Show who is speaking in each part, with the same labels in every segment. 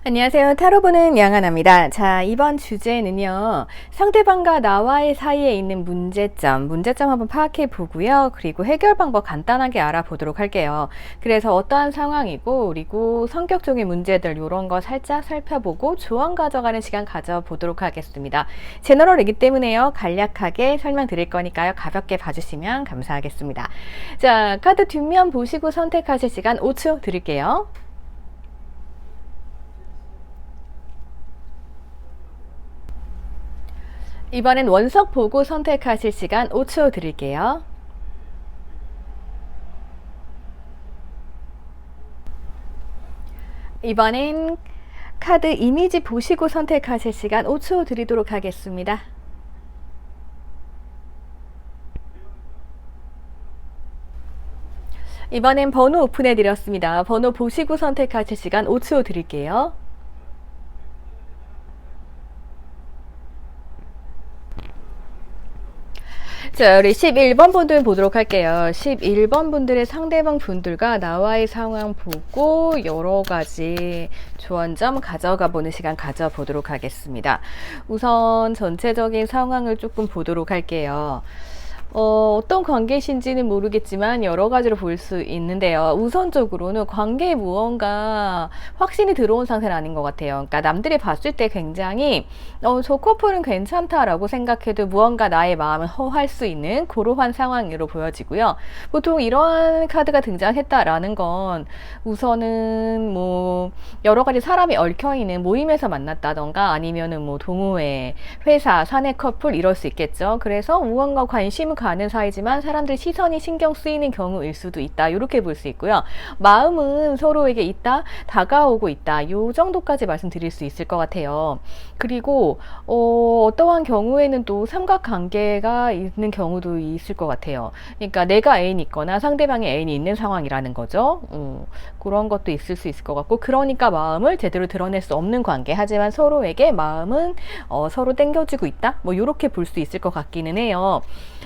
Speaker 1: 안녕하세요. 타로 보는 양하나입니다. 자, 이번 주제는요. 상대방과 나와의 사이에 있는 문제점 한번 파악해 보고요. 그리고 해결 방법 간단하게 알아보도록 할게요. 그래서 어떠한 상황이고, 그리고 성격적인 문제들 이런 거 살짝 살펴보고 조언 가져가는 시간 가져보도록 하겠습니다. 제너럴이기 때문에요. 간략하게 설명드릴 거니까요. 가볍게 봐주시면 감사하겠습니다. 자, 카드 뒷면 보시고 선택하실 시간 5초 드릴게요. 이번엔 원석 보고 선택하실 시간 5초 드릴게요. 이번엔 카드 이미지 보시고 선택하실 시간 5초 드리도록 하겠습니다. 이번엔 번호 오픈해 드렸습니다. 번호 보시고 선택하실 시간 5초 드릴게요. 자, 우리 11번 분들 보도록 할게요. 11번 분들의 상대방 분들과 나와의 상황 보고 여러 가지 조언점 가져가 보는 시간 가져보도록 하겠습니다. 우선 전체적인 상황을 조금 보도록 할게요. 어떤 관계신지는 모르겠지만 여러 가지로 볼 수 있는데요. 우선적으로는 관계에 무언가 확신이 들어온 상태는 아닌 것 같아요. 그러니까 남들이 봤을 때 굉장히 저 커플은 괜찮다라고 생각해도 무언가 나의 마음을 허할 수 있는 그러한 상황으로 보여지고요. 보통 이러한 카드가 등장했다라는 건 우선은 뭐 여러 가지 사람이 얽혀있는 모임에서 만났다던가 아니면은 뭐 동호회, 회사, 사내 커플 이럴 수 있겠죠. 그래서 무언가 관심을 가는 사이지만 사람들 시선이 신경 쓰이는 경우일 수도 있다. 이렇게 볼 수 있고요. 마음은 서로에게 있다, 다가오고 있다. 이 정도까지 말씀드릴 수 있을 것 같아요. 그리고 어떠한 경우에는 또 삼각관계가 있는 경우도 있을 것 같아요. 그러니까 내가 애인이 있거나 상대방의 애인이 있는 상황이라는 거죠. 그런 것도 있을 수 있을 것 같고, 그러니까 마음을 제대로 드러낼 수 없는 관계, 하지만 서로에게 마음은 서로 땡겨주고 있다. 뭐 이렇게 볼 수 있을 것 같기는 해요.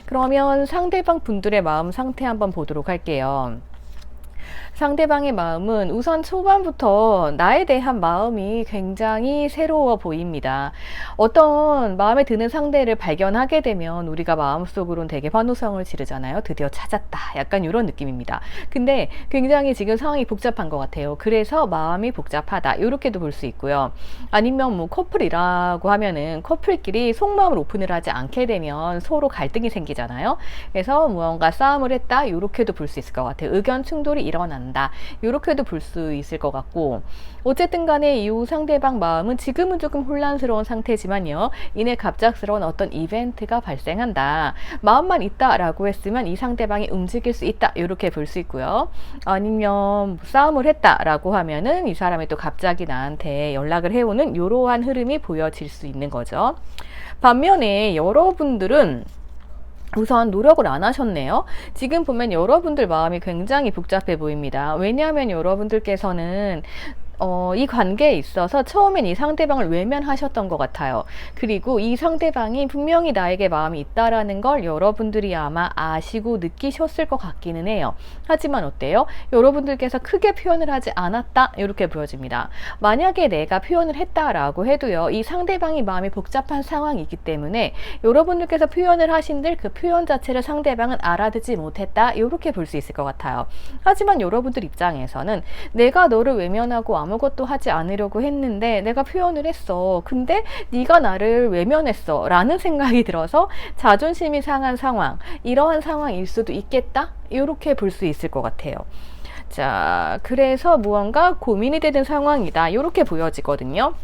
Speaker 1: 그러면 상대방 분들의 마음 상태 한번 보도록 할게요. 상대방의 마음은 우선 초반부터 나에 대한 마음이 굉장히 새로워 보입니다. 어떤 마음에 드는 상대를 발견하게 되면 우리가 마음속으로는 되게 환호성을 지르잖아요. 드디어 찾았다. 약간 이런 느낌입니다. 근데 굉장히 지금 상황이 복잡한 것 같아요. 그래서 마음이 복잡하다. 이렇게도 볼 수 있고요. 아니면 뭐 커플이라고 하면은 커플끼리 속마음을 오픈을 하지 않게 되면 서로 갈등이 생기잖아요. 그래서 무언가 싸움을 했다. 이렇게도 볼 수 있을 것 같아요. 의견 충돌이 일어난다. 이렇게도 볼 수 있을 것 같고, 어쨌든 간에 이 상대방 마음은 지금은 조금 혼란스러운 상태지만요, 이내 갑작스러운 어떤 이벤트가 발생한다. 마음만 있다라고 했으면 이 상대방이 움직일 수 있다. 이렇게 볼 수 있고요. 아니면 싸움을 했다라고 하면은 이 사람이 또 갑자기 나한테 연락을 해오는 이러한 흐름이 보여질 수 있는 거죠. 반면에 여러분들은 우선 노력을 안 하셨네요. 지금 보면 여러분들 마음이 굉장히 복잡해 보입니다. 왜냐하면 여러분들께서는 이 관계에 있어서 처음엔 이 상대방을 외면하셨던 것 같아요. 그리고 이 상대방이 분명히 나에게 마음이 있다라는 걸 여러분들이 아마 아시고 느끼셨을 것 같기는 해요. 하지만 어때요? 여러분들께서 크게 표현을 하지 않았다, 이렇게 보여집니다. 만약에 내가 표현을 했다라고 해도요, 이 상대방이 마음이 복잡한 상황이기 때문에 여러분들께서 표현을 하신들 그 표현 자체를 상대방은 알아듣지 못했다, 이렇게 볼 수 있을 것 같아요. 하지만 여러분들 입장에서는 내가 너를 외면하고 아무것도 하지 않으려고 했는데 내가 표현을 했어. 근데 네가 나를 외면했어. 라는 생각이 들어서 자존심이 상한 상황, 이러한 상황일 수도 있겠다. 이렇게 볼 수 있을 것 같아요. 자, 그래서 무언가 고민이 되는 상황이다. 이렇게 보여지거든요.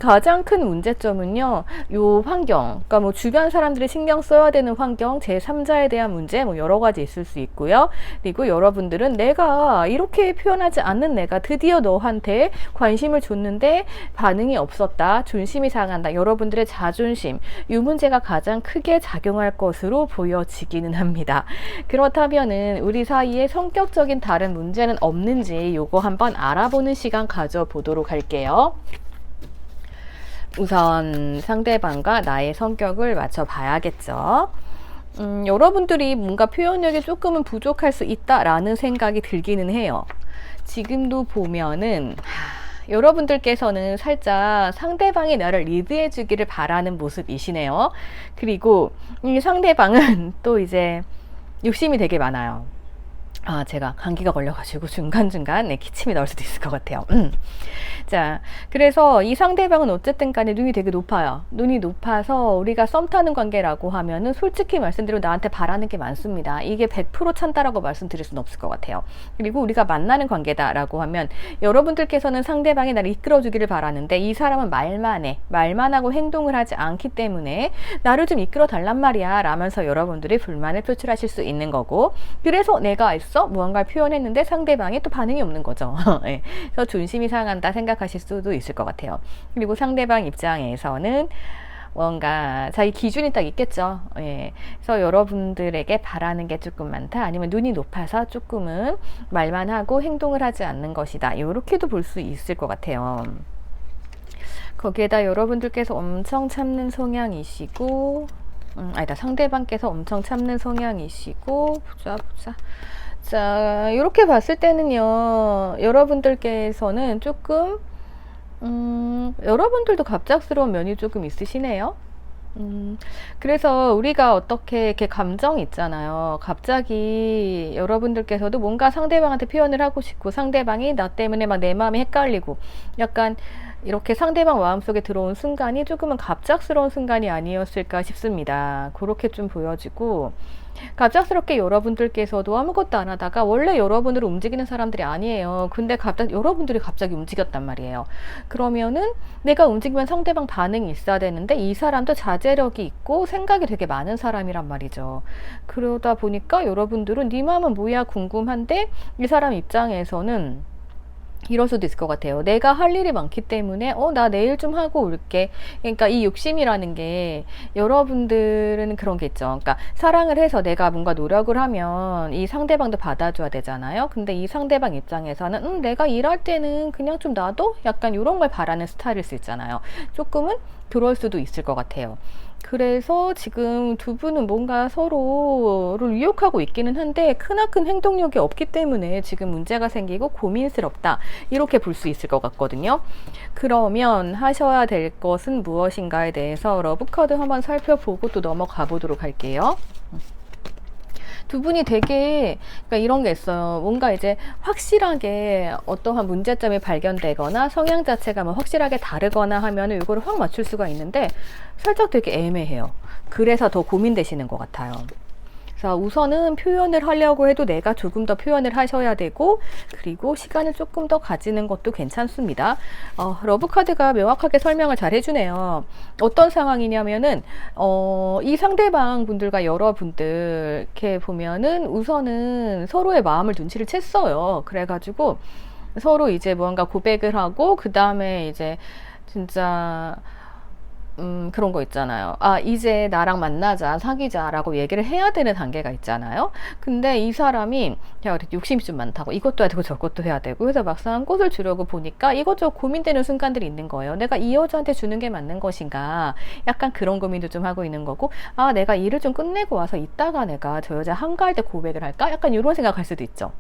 Speaker 1: 가장 큰 문제점은요, 요 환경, 그러니까 뭐 주변 사람들이 신경 써야 되는 환경, 제3자에 대한 문제, 뭐 여러 가지 있을 수 있고요. 그리고 여러분들은 내가 이렇게 표현하지 않는 내가 드디어 너한테 관심을 줬는데 반응이 없었다, 존심이 상한다. 여러분들의 자존심, 이 문제가 가장 크게 작용할 것으로 보여지기는 합니다. 그렇다면은 우리 사이에 성격적인 다른 문제는 없는지 요거 한번 알아보는 시간 가져보도록 할게요. 우선 상대방과 나의 성격을 맞춰봐야겠죠. 여러분들이 뭔가 표현력이 조금은 부족할 수 있다라는 생각이 들기는 해요. 지금도 보면은 여러분들께서는 살짝 상대방이 나를 리드해 주기를 바라는 모습이시네요. 그리고 이 상대방은 또 이제 욕심이 되게 많아요. 아, 제가 감기가 걸려가지고 중간중간 기침이 나올 수도 있을 것 같아요. 자, 그래서 이 상대방은 어쨌든 간에 눈이 되게 높아요. 눈이 높아서 우리가 썸 타는 관계라고 하면은 솔직히 말씀드리면 나한테 바라는 게 많습니다. 이게 100% 찬다라고 말씀드릴 수는 없을 것 같아요. 그리고 우리가 만나는 관계다라고 하면 여러분들께서는 상대방이 나를 이끌어주기를 바라는데 이 사람은 말만 해. 말만 하고 행동을 하지 않기 때문에 나를 좀 이끌어 달란 말이야 라면서 여러분들이 불만을 표출하실 수 있는 거고, 그래서 내가 무언가를 표현했는데 상대방이 또 반응이 없는 거죠. 네. 그래서 존심이 상한다 생각하실 수도 있을 것 같아요. 그리고 상대방 입장에서는 뭔가 자기 기준이 딱 있겠죠. 예. 그래서 여러분들에게 바라는 게 조금 많다, 아니면 눈이 높아서 조금은 말만 하고 행동을 하지 않는 것이다, 이렇게도 볼 수 있을 것 같아요. 거기에다 여러분들께서 엄청 참는 성향이시고, 아니다, 상대방께서 엄청 참는 성향이시고, 보자. 자, 이렇게 봤을 때는요, 여러분들께서는 조금 여러분들도 갑작스러운 면이 조금 있으시네요. 그래서 우리가 어떻게 이렇게 감정이 있잖아요. 갑자기 여러분들께서도 뭔가 상대방한테 표현을 하고 싶고, 상대방이 나 때문에 막 내 마음이 헷갈리고, 약간 이렇게 상대방 마음속에 들어온 순간이 조금은 갑작스러운 순간이 아니었을까 싶습니다. 그렇게 좀 보여지고, 갑작스럽게 여러분들께서도 아무것도 안 하다가, 원래 여러분으로 움직이는 사람들이 아니에요. 근데 여러분들이 갑자기 움직였단 말이에요. 그러면은 내가 움직이면 상대방 반응이 있어야 되는데 이 사람도 자제력이 있고 생각이 되게 많은 사람이란 말이죠. 그러다 보니까 여러분들은 네 마음은 뭐야 궁금한데, 이 사람 입장에서는 이럴 수도 있을 것 같아요. 내가 할 일이 많기 때문에 나 내일 좀 하고 올게. 그러니까 이 욕심이라는 게, 여러분들은 그런 게 있죠. 그러니까 사랑을 해서 내가 뭔가 노력을 하면 이 상대방도 받아줘야 되잖아요. 근데 이 상대방 입장에서는 내가 일할 때는 그냥 좀 놔둬? 약간 이런 걸 바라는 스타일일 수 있잖아요. 조금은 그럴 수도 있을 것 같아요. 그래서 지금 두 분은 뭔가 서로를 유혹하고 있기는 한데 크나큰 행동력이 없기 때문에 지금 문제가 생기고 고민스럽다, 이렇게 볼 수 있을 것 같거든요. 그러면 하셔야 될 것은 무엇인가에 대해서 러브카드 한번 살펴보고 또 넘어가 보도록 할게요. 두 분이 되게, 그러니까 이런 게 있어요. 뭔가 이제 확실하게 어떠한 문제점이 발견되거나 성향 자체가 뭐 확실하게 다르거나 하면은 이거를 확 맞출 수가 있는데 살짝 되게 애매해요. 그래서 더 고민되시는 것 같아요. 그래서 우선은 표현을 하려고 해도 내가 조금 더 표현을 하셔야 되고, 그리고 시간을 조금 더 가지는 것도 괜찮습니다. 러브카드가 명확하게 설명을 잘 해주네요. 어떤 상황이냐면은 이 상대방 분들과 여러분들 이렇게 보면은 우선은 서로의 마음을 눈치를 챘어요. 그래가지고 서로 이제 뭔가 고백을 하고, 그 다음에 이제 진짜 그런 거 있잖아요. 이제 나랑 만나자, 사귀자 라고 얘기를 해야 되는 단계가 있잖아요. 근데 이 사람이 욕심이 좀 많다고 이것도 해야 되고 저것도 해야 되고 해서 막상 꽃을 주려고 보니까 이것저것 고민되는 순간들이 있는 거예요. 내가 이 여자한테 주는 게 맞는 것인가, 약간 그런 고민도 좀 하고 있는 거고, 내가 일을 좀 끝내고 와서 이따가 내가 저 여자 한가할 때 고백을 할까, 약간 이런 생각할 수도 있죠.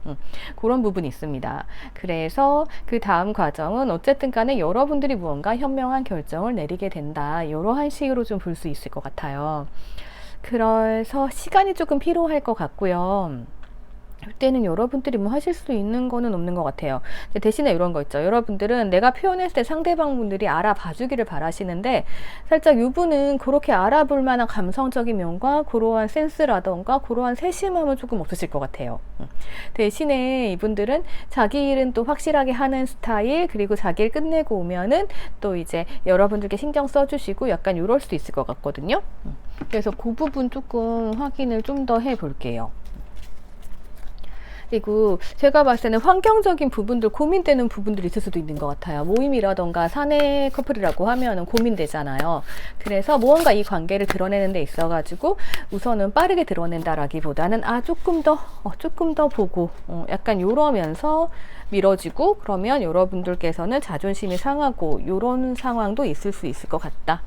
Speaker 1: 그런 부분이 있습니다. 그래서 그 다음 과정은 어쨌든 간에 여러분들이 무언가 현명한 결정을 내리게 된다, 이러한 식으로 좀 볼 수 있을 것 같아요. 그래서 시간이 조금 필요할 것 같고요. 이때는 여러분들이 뭐 하실 수 있는 거는 없는 것 같아요. 대신에 이런 거 있죠. 여러분들은 내가 표현했을 때 상대방 분들이 알아봐 주기를 바라시는데, 살짝 이분은 그렇게 알아볼 만한 감성적인 면과 그러한 센스라던가 그러한 세심함은 조금 없으실 것 같아요. 대신에 이분들은 자기 일은 또 확실하게 하는 스타일, 그리고 자기 일 끝내고 오면은 또 이제 여러분들께 신경 써주시고 약간 이럴 수도 있을 것 같거든요. 그래서 그 부분 조금 확인을 좀 더 해볼게요. 그리고 제가 봤을 때는 환경적인 부분들, 고민되는 부분들이 있을 수도 있는 것 같아요. 모임이라던가 사내 커플이라고 하면은 고민되잖아요. 그래서 무언가 이 관계를 드러내는 데 있어가지고 우선은 빠르게 드러낸다라기보다는 조금 더 보고 약간 이러면서 미뤄지고, 그러면 여러분들께서는 자존심이 상하고 이런 상황도 있을 수 있을 것 같다.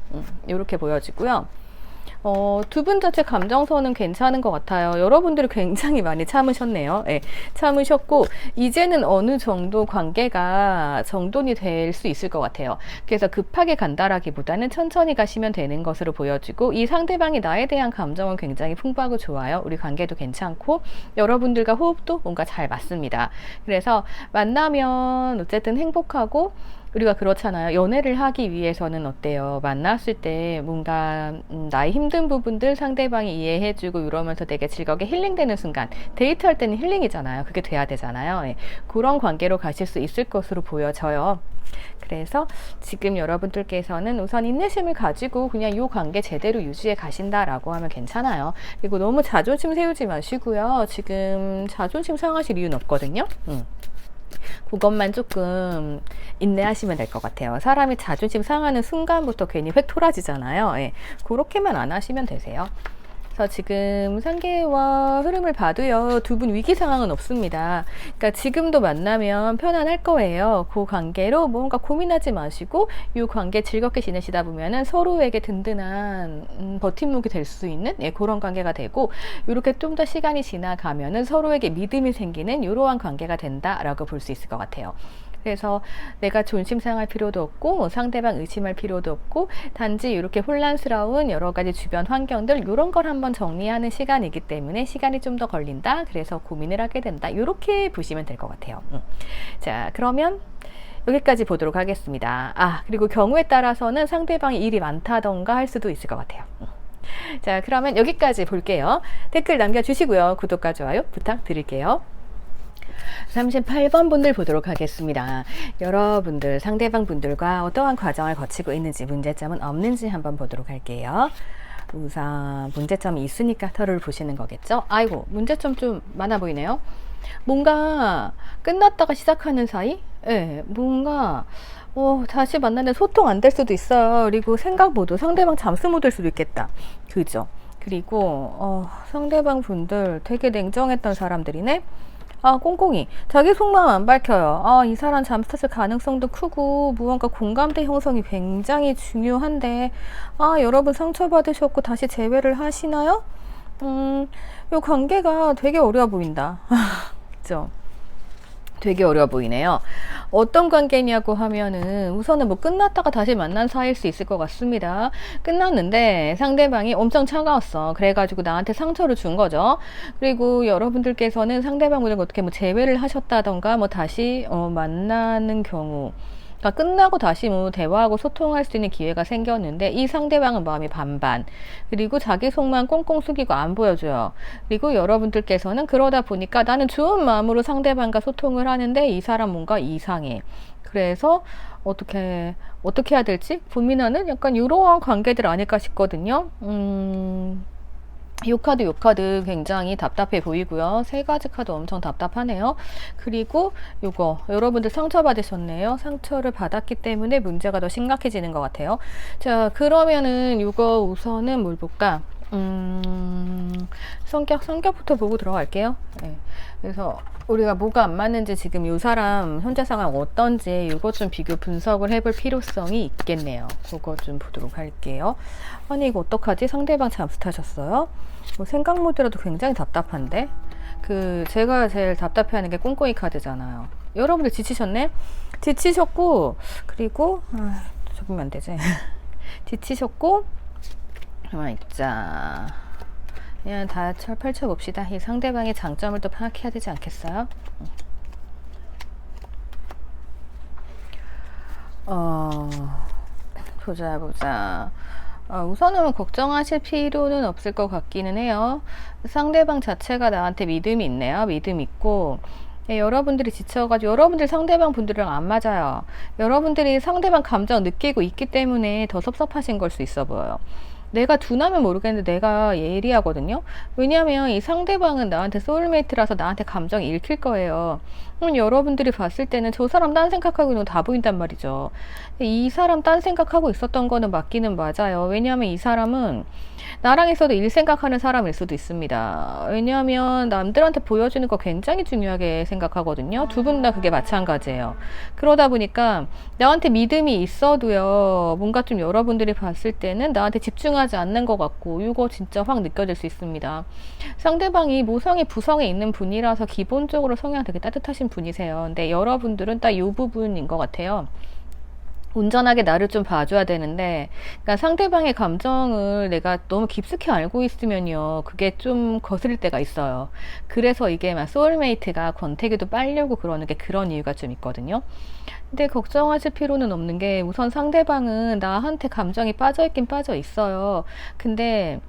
Speaker 1: 이렇게 보여지고요. 두 분 자체 감정선은 괜찮은 것 같아요. 여러분들이 굉장히 많이 참으셨네요. 예, 참으셨고 이제는 어느 정도 관계가 정돈이 될 수 있을 것 같아요. 그래서 급하게 간다라기보다는 천천히 가시면 되는 것으로 보여지고, 이 상대방이 나에 대한 감정은 굉장히 풍부하고 좋아요. 우리 관계도 괜찮고 여러분들과 호흡도 뭔가 잘 맞습니다. 그래서 만나면 어쨌든 행복하고, 우리가 그렇잖아요. 연애를 하기 위해서는 어때요? 만났을 때 뭔가 나의 힘든 부분들 상대방이 이해해주고 이러면서 되게 즐겁게 힐링되는 순간, 데이트할 때는 힐링이잖아요. 그게 돼야 되잖아요. 예. 그런 관계로 가실 수 있을 것으로 보여져요. 그래서 지금 여러분들께서는 우선 인내심을 가지고 그냥 이 관계 제대로 유지해 가신다라고 하면 괜찮아요. 그리고 너무 자존심 세우지 마시고요. 지금 자존심 상하실 이유는 없거든요. 그것만 조금 인내하시면 될 것 같아요. 사람이 자존심 상하는 순간부터 괜히 회 토라지잖아요. 예, 그렇게만 안 하시면 되세요. 그래서 지금 상계와 흐름을 봐도요, 두 분 위기 상황은 없습니다. 그러니까 지금도 만나면 편안할 거예요. 그 관계로 뭔가 고민하지 마시고 이 관계 즐겁게 지내시다 보면은 서로에게 든든한 버팀목이 될 수 있는, 예, 그런 관계가 되고, 이렇게 좀 더 시간이 지나가면은 서로에게 믿음이 생기는 이러한 관계가 된다라고 볼 수 있을 것 같아요. 그래서 내가 존심상할 필요도 없고 뭐 상대방 의심할 필요도 없고, 단지 이렇게 혼란스러운 여러 가지 주변 환경들 이런 걸 한번 정리하는 시간이기 때문에 시간이 좀 더 걸린다. 그래서 고민을 하게 된다. 이렇게 보시면 될 것 같아요. 자, 그러면 여기까지 보도록 하겠습니다. 그리고 경우에 따라서는 상대방이 일이 많다던가 할 수도 있을 것 같아요. 자, 그러면 여기까지 볼게요. 댓글 남겨주시고요. 구독과 좋아요 부탁드릴게요. 38번 분들 보도록 하겠습니다. 여러분들 상대방 분들과 어떠한 과정을 거치고 있는지, 문제점은 없는지 한번 보도록 할게요. 우선 문제점이 있으니까 터를 보시는 거겠죠. 아이고, 문제점 좀 많아 보이네요. 뭔가 끝났다가 시작하는 사이, 예, 뭔가 다시 만나는데 소통 안 될 수도 있어요. 그리고 생각 모드, 상대방 잠수 모드일 수도 있겠다. 그죠? 그리고 상대방 분들 되게 냉정했던 사람들이네. 꽁꽁이 자기 속마음 안 밝혀요. 이 사람 잠수 탔을 가능성도 크고 무언가 공감대 형성이 굉장히 중요한데, 여러분 상처받으셨고 다시 재회를 하시나요? 이 관계가 되게 어려워 보인다. 그죠? 되게 어려워 보이네요. 어떤 관계냐고 하면은 우선은 뭐 끝났다가 다시 만난 사이일 수 있을 것 같습니다. 끝났는데 상대방이 엄청 차가웠어. 그래가지고 나한테 상처를 준 거죠. 그리고 여러분들께서는 상대방분을 어떻게 뭐 재회를 하셨다던가 뭐 다시 만나는 경우, 그러니까 끝나고 다시 뭐 대화하고 소통할 수 있는 기회가 생겼는데, 이 상대방은 마음이 반반, 그리고 자기 속만 꽁꽁 숨기고 안 보여줘요. 그리고 여러분들께서는 그러다 보니까 나는 좋은 마음으로 상대방과 소통을 하는데 이 사람 뭔가 이상해. 그래서 어떻게 해야 될지 고민하는 약간 이러한 관계들 아닐까 싶거든요. 요 카드 굉장히 답답해 보이고요. 세 가지 카드 엄청 답답하네요. 그리고 요거 여러분들 상처받으셨네요. 상처를 받았기 때문에 문제가 더 심각해지는 것 같아요. 자, 그러면은 요거 우선은 뭘 볼까? 성격부터 보고 들어갈게요. 네. 그래서 우리가 뭐가 안 맞는지, 지금 이 사람 현재 상황 어떤지 이거 좀 비교 분석을 해볼 필요성이 있겠네요. 그거 좀 보도록 할게요. 아니, 이거 어떡하지? 상대방 잠수 타셨어요? 뭐 생각 모드라도 굉장히 답답한데? 제가 제일 답답해하는 게 꽁꽁이 카드잖아요. 여러분들 지치셨네? 지치셨고, 그리고 적으면 안 되지. 지치셨고, 가만히 있자. 그냥 다 펼쳐봅시다. 이 상대방의 장점을 또 파악해야 되지 않겠어요? 보자. 우선은 걱정하실 필요는 없을 것 같기는 해요. 상대방 자체가 나한테 믿음이 있네요. 믿음 있고, 여러분들이 지쳐가지고 여러분들 상대방 분들이랑 안 맞아요. 여러분들이 상대방 감정 느끼고 있기 때문에 더 섭섭하신 걸 수 있어 보여요. 내가 둔하면 모르겠는데 내가 예리하거든요. 왜냐하면 이 상대방은 나한테 소울메이트라서 나한테 감정이 읽힐 거예요. 여러분들이 봤을 때는 저 사람 딴 생각하고 있는 거 다 보인단 말이죠. 이 사람 딴 생각하고 있었던 거는 맞기는 맞아요. 왜냐하면 이 사람은 나랑 있어도 일 생각하는 사람일 수도 있습니다. 왜냐하면 남들한테 보여주는 거 굉장히 중요하게 생각하거든요. 두 분 다 그게 마찬가지예요. 그러다 보니까 나한테 믿음이 있어도요, 뭔가 좀 여러분들이 봤을 때는 나한테 집중하지 않는 것 같고, 이거 진짜 확 느껴질 수 있습니다. 상대방이 모성이 부성에 있는 분이라서 기본적으로 성향 되게 따뜻하신 분이세요. 근데 여러분들은 딱 이 부분인 것 같아요. 온전하게 나를 좀 봐줘야 되는데, 그러니까 상대방의 감정을 내가 너무 깊숙이 알고 있으면요, 그게 좀 거슬릴 때가 있어요. 그래서 이게 막 소울메이트가 권태기도 빨려고 그러는 게 그런 이유가 좀 있거든요. 근데 걱정하실 필요는 없는 게, 우선 상대방은 나한테 감정이 빠져있긴 빠져 있어요. 근데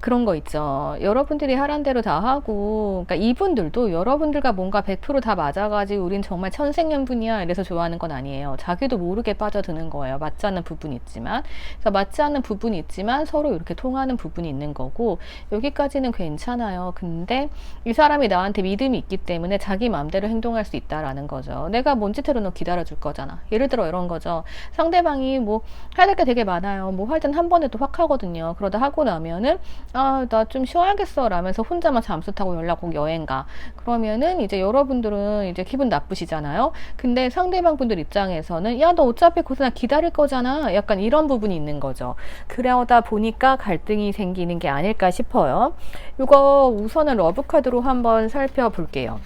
Speaker 1: 그런 거 있죠. 여러분들이 하란 대로 다 하고, 그러니까 이분들도 여러분들과 뭔가 100%다 맞아가지고 우린 정말 천생연분이야 이래서 좋아하는 건 아니에요. 자기도 모르게 빠져드는 거예요. 맞지 않는 부분이 있지만. 그래서 맞지 않는 부분이 있지만 서로 이렇게 통하는 부분이 있는 거고, 여기까지는 괜찮아요. 근데 이 사람이 나한테 믿음이 있기 때문에 자기 마음대로 행동할 수 있다라는 거죠. 내가 뭔 짓해도 너 기다려줄 거잖아. 예를 들어 이런 거죠. 상대방이 뭐 해야 될 게 되게 많아요. 뭐 할 땐 한 번에 또 확 하거든요. 그러다 하고 나면은 나 좀 쉬어야겠어 라면서 혼자만 잠수 타고 연락국 여행 가. 그러면은 이제 여러분들은 이제 기분 나쁘시잖아요. 근데 상대방 분들 입장에서는 야, 너 어차피 거기서 나 기다릴 거잖아. 약간 이런 부분이 있는 거죠. 그러다 보니까 갈등이 생기는 게 아닐까 싶어요. 이거 우선은 러브카드로 한번 살펴볼게요.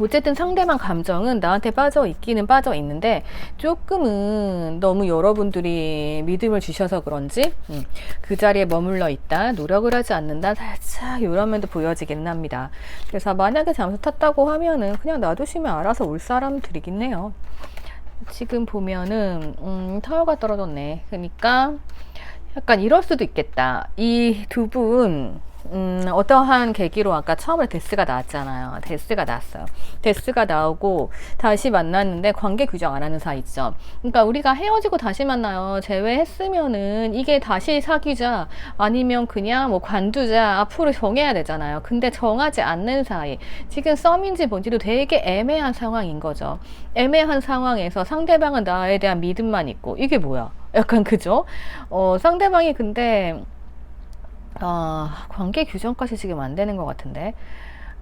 Speaker 1: 어쨌든 상대방 감정은 나한테 빠져 있기는 빠져 있는데, 조금은 너무 여러분들이 믿음을 주셔서 그런지 그 자리에 머물러 있다, 노력을 하지 않는다, 살짝 이런 면도 보여지기는 합니다. 그래서 만약에 잠수 탔다고 하면은 그냥 놔두시면 알아서 올 사람들이긴 해요. 지금 보면은 타워가 떨어졌네. 그러니까 약간 이럴 수도 있겠다. 이 두 분 어떠한 계기로 아까 처음에 데스가 나왔잖아요. 데스가 나왔어요. 데스가 나오고 다시 만났는데 관계 규정 안 하는 사이 있죠. 그러니까 우리가 헤어지고 다시 만나요. 제외했으면은 이게 다시 사귀자 아니면 그냥 뭐 관두자 앞으로 정해야 되잖아요. 근데 정하지 않는 사이, 지금 썸인지 뭔지도 되게 애매한 상황인 거죠. 애매한 상황에서 상대방은 나에 대한 믿음만 있고, 이게 뭐야? 약간 그죠? 상대방이 근데 관계 규정까지 지금 안 되는 것 같은데.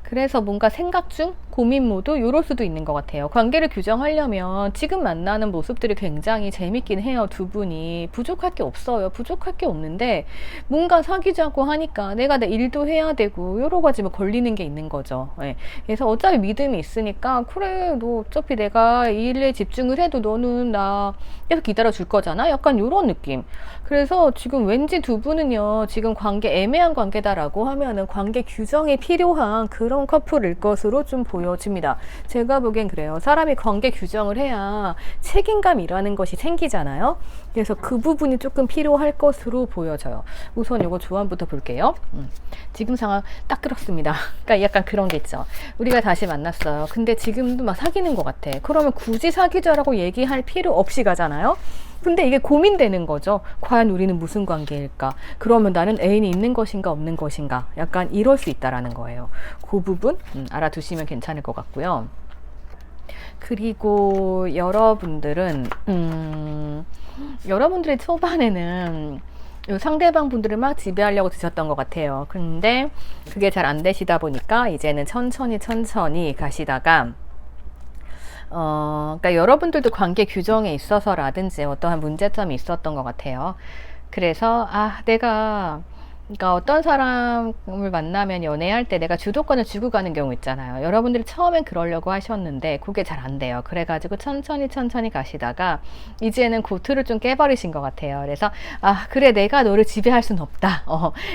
Speaker 1: 그래서 뭔가 생각 중, 고민 모드, 요럴 수도 있는 것 같아요. 관계를 규정하려면 지금 만나는 모습들이 굉장히 재밌긴 해요. 두 분이 부족할 게 없어요. 부족할 게 없는데 뭔가 사귀자고 하니까 내가 내 일도 해야 되고 여러 가지 뭐 걸리는 게 있는 거죠. 네. 그래서 어차피 믿음이 있으니까, 그래 너 어차피 내가 이 일에 집중을 해도 너는 나 계속 기다려 줄 거잖아. 약간 요런 느낌. 그래서 지금 왠지 두 분은요, 지금 관계 애매한 관계다라고 하면은 관계 규정이 필요한 그런 커플일 것으로 좀 보여집니다. 제가 보기엔 그래요. 사람이 관계 규정을 해야 책임감이라는 것이 생기잖아요. 그래서 그 부분이 조금 필요할 것으로 보여져요. 우선 이거 조언부터 볼게요. 지금 상황 딱 그렇습니다. 그러니까 약간 그런 게 있죠. 우리가 다시 만났어요. 근데 지금도 막 사귀는 것 같아. 그러면 굳이 사귀자라고 얘기할 필요 없이 가잖아요. 근데 이게 고민되는 거죠. 과연 우리는 무슨 관계일까? 그러면 나는 애인이 있는 것인가 없는 것인가? 약간 이럴 수 있다라는 거예요. 그 부분 알아두시면 괜찮을 것 같고요. 그리고 여러분들은 여러분들의 초반에는 상대방 분들을 막 지배하려고 드셨던 것 같아요. 근데 그게 잘 안 되시다 보니까 이제는 천천히 가시다가, 그러니까 여러분들도 관계 규정에 있어서라든지 어떠한 문제점이 있었던 것 같아요. 그래서 그러니까 어떤 사람을 만나면 연애할 때 내가 주도권을 주고 가는 경우 있잖아요. 여러분들이 처음엔 그러려고 하셨는데 그게 잘 안 돼요. 그래가지고 천천히 가시다가 이제는 그 틀을 좀 깨버리신 것 같아요. 그래서 그래, 내가 너를 지배할 순 없다.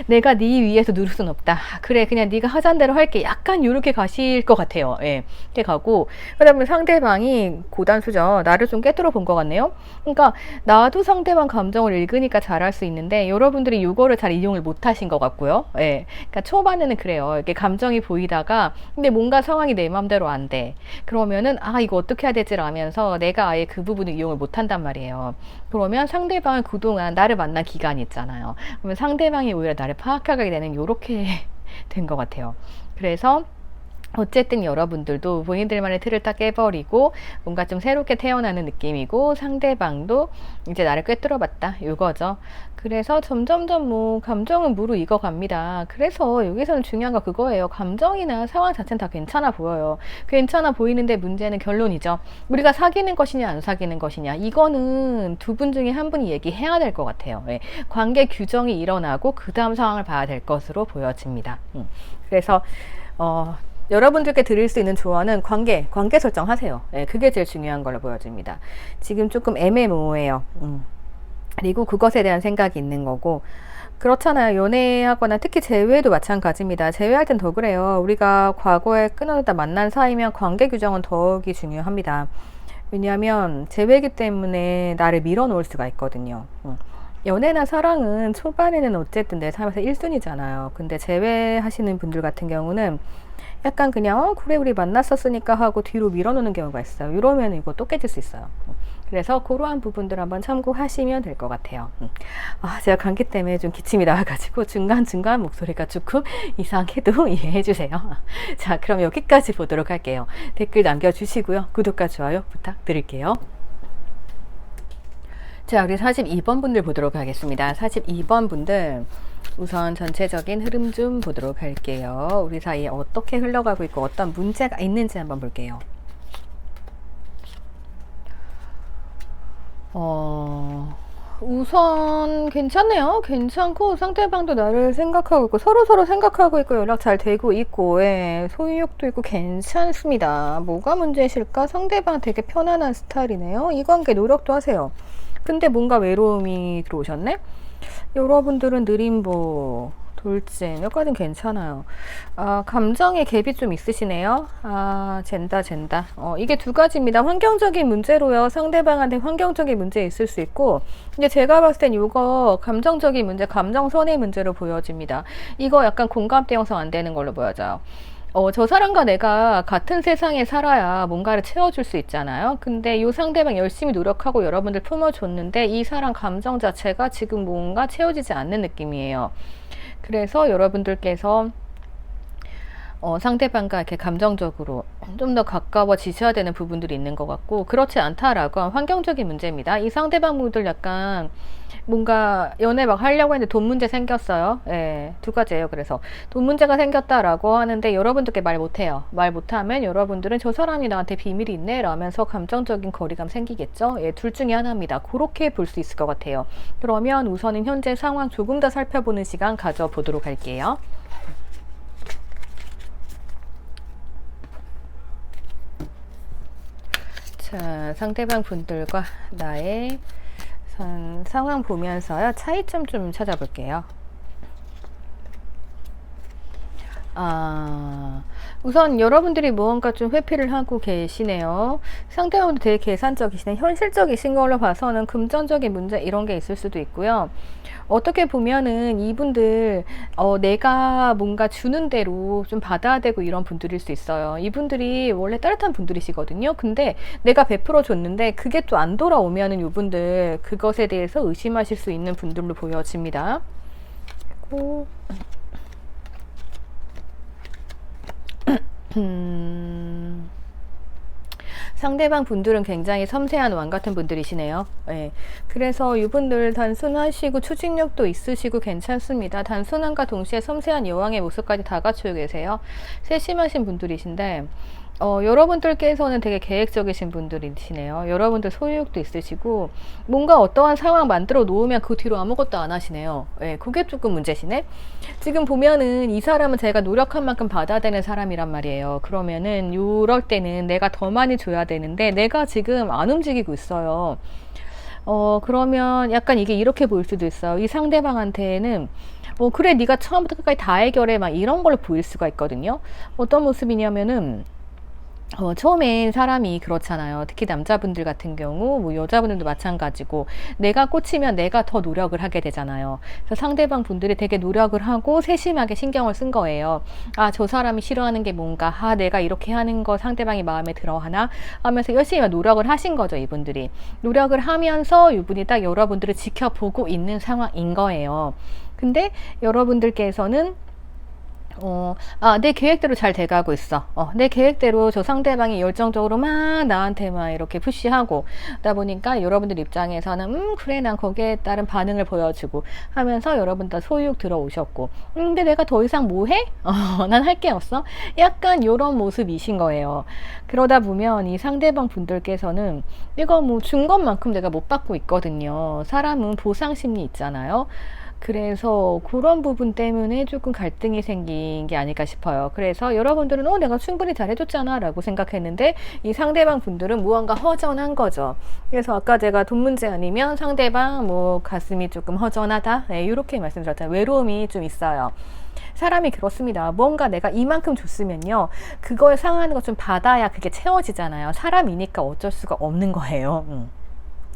Speaker 1: 내가 네 위에서 누를 순 없다. 그래, 그냥 네가 하자는 대로 할게. 약간 이렇게 가실 것 같아요. 예, 이렇게 가고, 그러다 보면 상대방이 고단수죠. 나를 좀 깨뜨려 본 것 같네요. 그러니까 나도 상대방 감정을 읽으니까 잘할 수 있는데 여러분들이 이거를 잘 이용을 못 하신 것 같고요. 예. 그러니까 초반에는 그래요. 이렇게 감정이 보이다가 근데 뭔가 상황이 내 맘대로 안 돼. 그러면은 이거 어떻게 해야 되지? 라면서 내가 아예 그 부분을 이용을 못 한단 말이에요. 그러면 상대방은 그동안 나를 만난 기간이 있잖아요. 그러면 상대방이 오히려 나를 파악하게 되는 요렇게 된 것 같아요. 그래서 어쨌든 여러분들도 본인들만의 틀을 딱 깨버리고 뭔가 좀 새롭게 태어나는 느낌이고 상대방도 이제 나를 꿰뚫어 봤다 이거죠. 그래서 점점점 뭐 감정은 무르익어 갑니다. 그래서 여기서는 중요한 거 그거예요. 감정이나 상황 자체는 다 괜찮아 보여요. 괜찮아 보이는데 문제는 결론이죠. 우리가 사귀는 것이냐 안 사귀는 것이냐, 이거는 두 분 중에 한 분이 얘기해야 될 것 같아요. 예. 관계 규정이 일어나고 그 다음 상황을 봐야 될 것으로 보여집니다. 그래서 여러분들께 드릴 수 있는 조언은 관계 설정하세요. 예, 그게 제일 중요한 걸로 보여집니다. 지금 조금 애매모호해요. 그리고 그것에 대한 생각이 있는 거고, 그렇잖아요. 연애하거나 특히 재회도 마찬가지입니다. 재회할 땐 더 그래요. 우리가 과거에 끊어졌다 만난 사이면 관계 규정은 더욱이 중요합니다. 왜냐하면 재회이기 때문에 나를 밀어놓을 수가 있거든요. 연애나 사랑은 초반에는 어쨌든 내 삶에서 1순위잖아요. 근데 재회하시는 분들 같은 경우는 약간 그냥 그래 우리 만났었으니까 하고 뒤로 밀어놓는 경우가 있어요. 이러면 이거 또 깨질 수 있어요. 그래서 그러한 부분들 한번 참고하시면 될 것 같아요. 제가 감기 때문에 좀 기침이 나와가지고 중간중간 목소리가 조금 이상해도 이해해 주세요. 자, 그럼 여기까지 보도록 할게요. 댓글 남겨주시고요. 구독과 좋아요 부탁드릴게요. 자, 우리 42번 분들 보도록 하겠습니다. 42번 분들 우선 전체적인 흐름 좀 보도록 할게요. 우리 사이에 어떻게 흘러가고 있고 어떤 문제가 있는지 한번 볼게요. 우선 괜찮네요. 괜찮고 상대방도 나를 생각하고 있고 서로 생각하고 있고 연락 잘 되고 있고, 예, 소유욕도 있고 괜찮습니다. 뭐가 문제실까? 상대방 되게 편안한 스타일이네요. 이 관계 노력도 하세요. 근데 뭔가 외로움이 들어오셨네? 여러분들은 느림보, 돌진, 여기까지는 괜찮아요. 감정의 갭이 좀 있으시네요. 젠다. 이게 두 가지입니다. 환경적인 문제로요. 상대방한테 환경적인 문제 있을 수 있고, 근데 제가 봤을 땐 이거 감정적인 문제, 감정선의 문제로 보여집니다. 이거 약간 공감대 형성 안 되는 걸로 보여져요. 저 사람과 내가 같은 세상에 살아야 뭔가를 채워줄 수 있잖아요. 근데 이 상대방 열심히 노력하고 여러분들 품어줬는데 이 사람 감정 자체가 지금 뭔가 채워지지 않는 느낌이에요. 그래서 여러분들께서 상대방과 이렇게 감정적으로 좀 더 가까워지셔야 되는 부분들이 있는 것 같고, 그렇지 않다라고 하면 환경적인 문제입니다. 이 상대방분들 약간 뭔가 연애 막 하려고 했는데 돈 문제 생겼어요. 예, 두 가지예요. 그래서 돈 문제가 생겼다라고 하는데 여러분들께 말 못해요. 말 못하면 여러분들은 저 사람이 나한테 비밀이 있네 라면서 감정적인 거리감 생기겠죠. 예, 둘 중에 하나입니다. 그렇게 볼 수 있을 것 같아요. 그러면 우선은 현재 상황 조금 더 살펴보는 시간 가져보도록 할게요. 자, 상대방 분들과 나의 상황 보면서요, 차이점 좀 찾아볼게요. 우선 여러분들이 무언가 좀 회피를 하고 계시네요. 상대방도 되게 계산적이시네. 현실적이신 걸로 봐서는 금전적인 문제 이런 게 있을 수도 있고요. 어떻게 보면은 이분들 내가 뭔가 주는 대로 좀 받아야 되고 이런 분들일 수 있어요. 이분들이 원래 따뜻한 분들이시거든요. 근데 내가 베풀어 줬는데 그게 또 안 돌아오면은 이분들 그것에 대해서 의심하실 수 있는 분들로 보여집니다. 그리고 상대방 분들은 굉장히 섬세한 왕 같은 분들이시네요. 예. 그래서 이분들 단순하시고 추진력도 있으시고 괜찮습니다. 단순함과 동시에 섬세한 여왕의 모습까지 다 갖추고 계세요. 세심하신 분들이신데 여러분들께서는 되게 계획적이신 분들이시네요. 여러분들 소유욕도 있으시고 뭔가 어떠한 상황 만들어 놓으면 그 뒤로 아무것도 안 하시네요. 예, 그게 조금 문제시네. 지금 보면은 이 사람은 제가 노력한 만큼 받아야 되는 사람이란 말이에요. 그러면은 이럴 때는 내가 더 많이 줘야 되는데 내가 지금 안 움직이고 있어요. 그러면 약간 이게 이렇게 보일 수도 있어요. 이 상대방한테는 그래 네가 처음부터 끝까지 다 해결해 막 이런 걸로 보일 수가 있거든요. 어떤 모습이냐면은 처음엔 사람이 그렇잖아요. 특히 남자분들 같은 경우, 뭐 여자분들도 마찬가지고, 내가 꽂히면 내가 더 노력을 하게 되잖아요. 그래서 상대방 분들이 되게 노력을 하고 세심하게 신경을 쓴 거예요. 저 사람이 싫어하는 게 뭔가, 내가 이렇게 하는 거 상대방이 마음에 들어 하나? 하면서 열심히 노력을 하신 거죠, 이분들이. 노력을 하면서 이분이 딱 여러분들을 지켜보고 있는 상황인 거예요. 근데 여러분들께서는 내 계획대로 잘 돼가고 있어. 내 계획대로 저 상대방이 열정적으로 막 나한테 막 이렇게 푸시하고, 그러다 보니까 여러분들 입장에서는, 그래, 난 거기에 따른 반응을 보여주고 하면서 여러분 다 소유욕 들어오셨고, 근데 내가 더 이상 뭐 해? 난 할 게 없어? 약간 요런 모습이신 거예요. 그러다 보면 이 상대방 분들께서는 이거 뭐 준 것만큼 내가 못 받고 있거든요. 사람은 보상 심리 있잖아요. 그래서 그런 부분 때문에 조금 갈등이 생긴 게 아닐까 싶어요. 그래서 여러분들은 내가 충분히 잘해줬잖아 라고 생각했는데 이 상대방 분들은 무언가 허전한 거죠. 그래서 아까 제가 돈 문제 아니면 상대방 뭐 가슴이 조금 허전하다, 네, 이렇게 말씀드렸잖아요. 외로움이 좀 있어요. 사람이 그렇습니다. 뭔가 내가 이만큼 줬으면요, 그거에 상하는 거 좀 받아야 그게 채워지잖아요. 사람이니까 어쩔 수가 없는 거예요.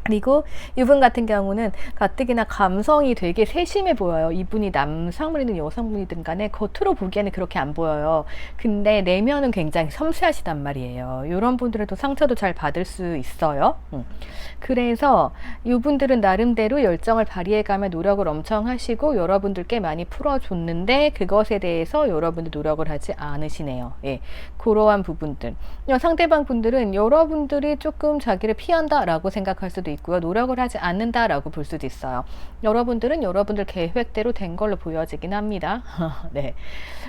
Speaker 1: 그리고 이분 같은 경우는 가뜩이나 감성이 되게 세심해 보여요. 이분이 남성분이든 여성분이든 간에 겉으로 보기에는 그렇게 안 보여요. 근데 내면은 굉장히 섬세하시단 말이에요. 이런 분들은 또 상처도 잘 받을 수 있어요. 그래서 이분들은 나름대로 열정을 발휘해가며 노력을 엄청 하시고 여러분들께 많이 풀어줬는데 그것에 대해서 여러분들 노력을 하지 않으시네요. 예, 그러한 부분들. 상대방 분들은 여러분들이 조금 자기를 피한다라고 생각할 수도 있고요. 노력을 하지 않는다라고 볼 수도 있어요. 여러분들은 여러분들 계획대로 된 걸로 보여지긴 합니다. 네,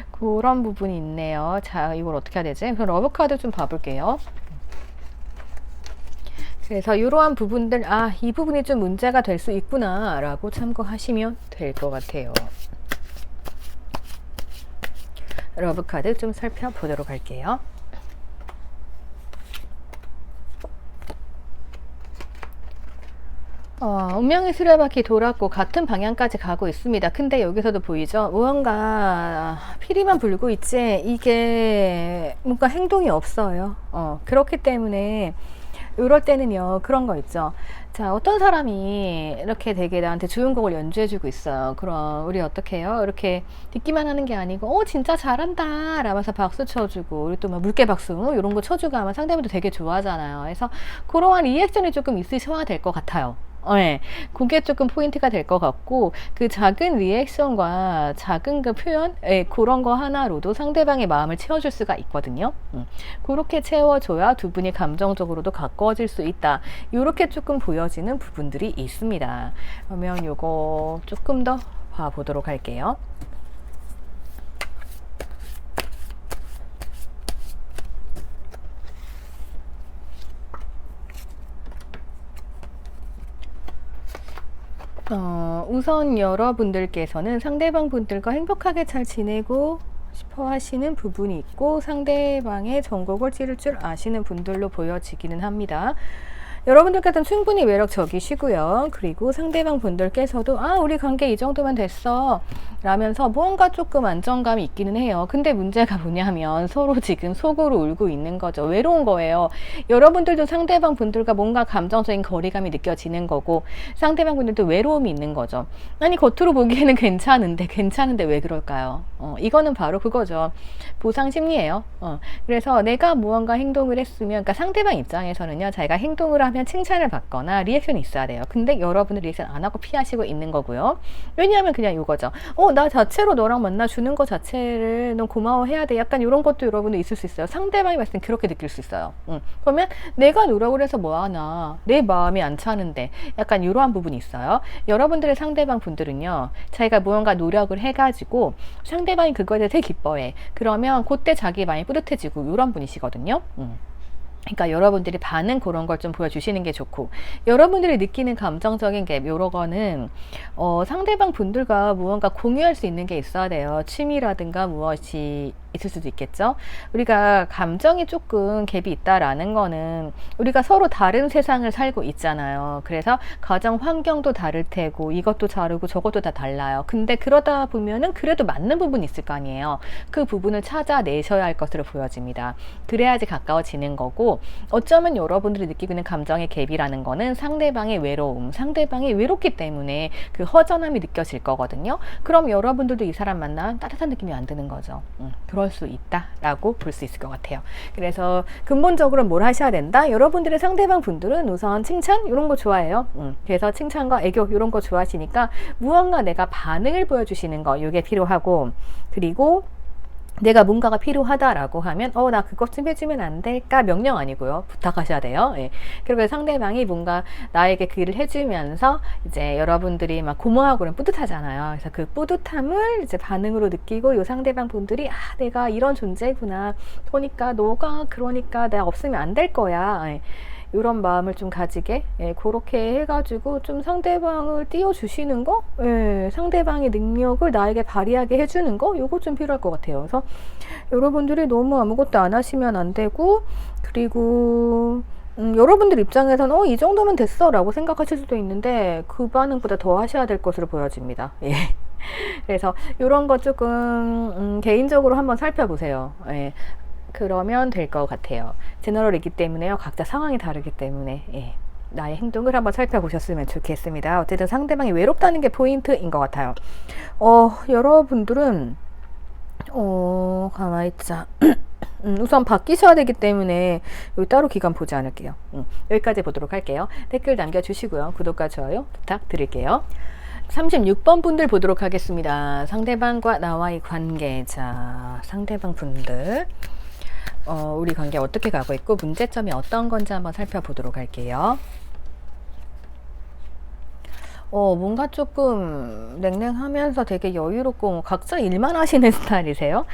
Speaker 1: 그런 부분이 있네요. 자, 이걸 어떻게 해야 되지? 그럼 러브카드 좀 봐볼게요. 그래서 이러한 부분들, 이 부분이 좀 문제가 될 수 있구나 라고 참고하시면 될 것 같아요. 러브카드 좀 살펴보도록 할게요. 운명의 수레바퀴 돌았고 같은 방향까지 가고 있습니다. 근데 여기서도 보이죠? 무언가 피리만 불고 있지 이게 뭔가 행동이 없어요. 그렇기 때문에 이럴 때는요, 그런 거 있죠. 자, 어떤 사람이 이렇게 되게 나한테 좋은 곡을 연주해주고 있어요. 그럼 우리 어떻게 해요? 이렇게 듣기만 하는 게 아니고 진짜 잘한다 라면서 박수 쳐주고, 우리 또 막 물개 박수 이런 거 쳐주고 하면 상대방도 되게 좋아하잖아요. 그래서 그러한 리액션이 조금 있으셔야 될 것 같아요. 네, 그게 조금 포인트가 될 것 같고, 그 작은 리액션과 작은 그 표현, 그런 거 하나로도 상대방의 마음을 채워줄 수가 있거든요. 그렇게 채워줘야 두 분이 감정적으로도 가까워질 수 있다. 이렇게 조금 보여지는 부분들이 있습니다. 그러면 요거 조금 더 봐보도록 할게요. 우선 여러분들께서는 상대방 분들과 행복하게 잘 지내고 싶어 하시는 부분이 있고 상대방의 전곡을 찌를 줄 아시는 분들로 보여지기는 합니다. 여러분들께서는 충분히 매력적이시고요. 그리고 상대방 분들께서도 우리 관계 이 정도면 됐어 라면서 뭔가 조금 안정감이 있기는 해요. 근데 문제가 뭐냐면 서로 지금 속으로 울고 있는 거죠. 외로운 거예요. 여러분들도 상대방 분들과 뭔가 감정적인 거리감이 느껴지는 거고 상대방 분들도 외로움이 있는 거죠. 아니, 겉으로 보기에는 괜찮은데 왜 그럴까요? 이거는 바로 그거죠. 보상 심리예요. 그래서 내가 무언가 행동을 했으면, 그러니까 상대방 입장에서는요, 자기가 행동을 하면 칭찬을 받거나 리액션이 있어야 돼요. 근데 여러분은 리액션 안 하고 피하시고 있는 거고요. 왜냐하면 그냥 이거죠. 나 자체로 너랑 만나주는 거 자체를 넌 고마워해야 돼. 약간 이런 것도 여러분은 있을 수 있어요. 상대방이 봤을 땐 그렇게 느낄 수 있어요. 그러면 내가 노력을 해서 뭐하나, 내 마음이 안 차는데, 약간 이러한 부분이 있어요. 여러분들의 상대방 분들은요, 자기가 무언가 노력을 해가지고 상대방이 그거에 대해 되게 기뻐해. 그러면 그때 자기 마음이 뿌듯해지고 이런 분이시거든요. 그러니까 여러분들이 반응 그런 걸 좀 보여주시는 게 좋고, 여러분들이 느끼는 감정적인 갭 요런 거는 상대방 분들과 무언가 공유할 수 있는 게 있어야 돼요. 취미라든가 무엇이 있을 수도 있겠죠. 우리가 감정이 조금 갭이 있다라는 거는 우리가 서로 다른 세상을 살고 있잖아요. 그래서 가정 환경도 다를 테고 이것도 다르고 저것도 다 달라요. 근데 그러다 보면은 그래도 맞는 부분이 있을 거 아니에요. 그 부분을 찾아내셔야 할 것으로 보여집니다. 그래야지 가까워지는 거고, 어쩌면 여러분들이 느끼고 있는 감정의 갭이라는 거는 상대방의 외로움, 상대방이 외롭기 때문에 그 허전함이 느껴질 거거든요. 그럼 여러분들도 이 사람 만나면 따뜻한 느낌이 안 드는 거죠. 그럴 수 있다라고 볼 수 있을 것 같아요. 그래서 근본적으로 뭘 하셔야 된다? 여러분들의 상대방 분들은 우선 칭찬 이런 거 좋아해요. 그래서 칭찬과 애교 이런 거 좋아하시니까 무언가 내가 반응을 보여주시는 거 이게 필요하고, 그리고 내가 뭔가가 필요하다라고 하면 나 그것 좀 해주면 안 될까? 명령 아니고요. 부탁하셔야 돼요. 예. 그리고 상대방이 뭔가 나에게 그 일을 해주면서 이제 여러분들이 막 고마워하고 그러면 뿌듯하잖아요. 그래서 그 뿌듯함을 이제 반응으로 느끼고 요 상대방 분들이 내가 이런 존재구나. 그러니까 내가 없으면 안 될 거야. 예. 이런 마음을 좀 가지게 그렇게 해가지고 좀 상대방을 띄워주시는 거, 상대방의 능력을 나에게 발휘하게 해주는 거, 요거 좀 필요할 것 같아요. 그래서 여러분들이 너무 아무것도 안 하시면 안 되고, 그리고 여러분들 입장에서는 이 정도면 됐어 라고 생각하실 수도 있는데 그 반응보다 더 하셔야 될 것으로 보여집니다. 예. 그래서 이런 거 조금 개인적으로 한번 살펴보세요. 예. 그러면 될 것 같아요. 제너럴이기 때문에요. 각자 상황이 다르기 때문에 나의 행동을 한번 살펴보셨으면 좋겠습니다. 어쨌든 상대방이 외롭다는 게 포인트인 것 같아요. 여러분들은 가만히 있자. 우선 바뀌셔야 되기 때문에 여기 따로 기간 보지 않을게요. 여기까지 보도록 할게요. 댓글 남겨주시고요. 구독과 좋아요 부탁드릴게요. 36번 분들 보도록 하겠습니다. 상대방과 나와의 관계. 자, 상대방 분들 우리 관계 어떻게 가고 있고 문제점이 어떤 건지 한번 살펴보도록 할게요. 뭔가 조금 냉랭하면서 되게 여유롭고 각자 일만 하시는 스타일이세요.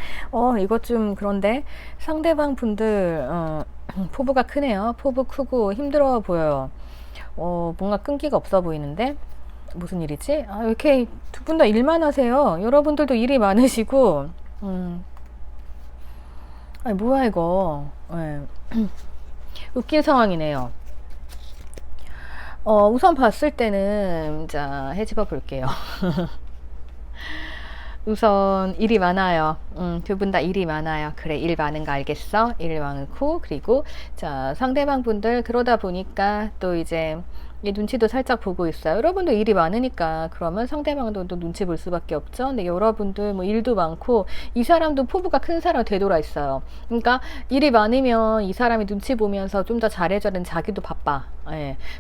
Speaker 1: 이것 좀 그런데 상대방 분들 포부가 크네요. 포부 크고 힘들어 보여요. 뭔가 끈기가 없어 보이는데 무슨 일이지? 이렇게 두 분 다 일만 하세요. 여러분들도 일이 많으시고 아니 뭐야 이거. 웃긴 상황이네요. 우선 봤을 때는 자 해집어 볼게요. 우선 일이 많아요. 두 분 다 일이 많아요. 그래, 일 많은 거 알겠어? 일 많고, 그리고 자 상대방 분들 그러다 보니까 또 이제 이 눈치도 살짝 보고 있어요. 여러분도 일이 많으니까 그러면 상대방도 또 눈치 볼 수밖에 없죠. 근데 여러분들 뭐 일도 많고 이 사람도 포부가 큰 사람 되돌아 있어요. 그러니까 일이 많으면 이 사람이 눈치 보면서 좀 더 잘해줘야 되는 자기도 바빠.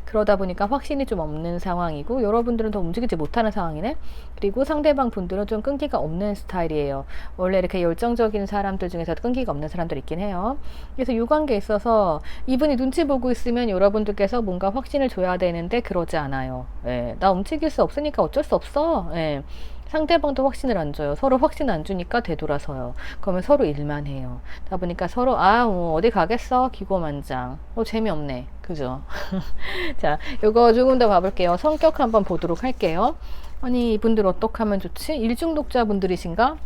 Speaker 1: 그러다 보니까 확신이 좀 없는 상황이고 여러분들은 더 움직이지 못하는 상황이네. 그리고 상대방 분들은 좀 끈기가 없는 스타일이에요. 원래 이렇게 열정적인 사람들 중에서 끈기가 없는 사람들 있긴 해요. 그래서 이 관계에 있어서 이분이 눈치 보고 있으면 여러분들께서 뭔가 확신을 줘야 되는데 그러지 않아요. 나 움직일 수 없으니까 어쩔 수 없어. 상대방도 확신을 안 줘요. 서로 확신 안 주니까 되돌아서요. 그러면 서로 일만 해요. 그러다 보니까 서로 어디 가겠어? 기고만장. 재미없네. 그죠? 자, 요거 조금 더 봐볼게요. 성격 한번 보도록 할게요. 아니 이분들 어떻게 하면 좋지? 일중독자분들이신가?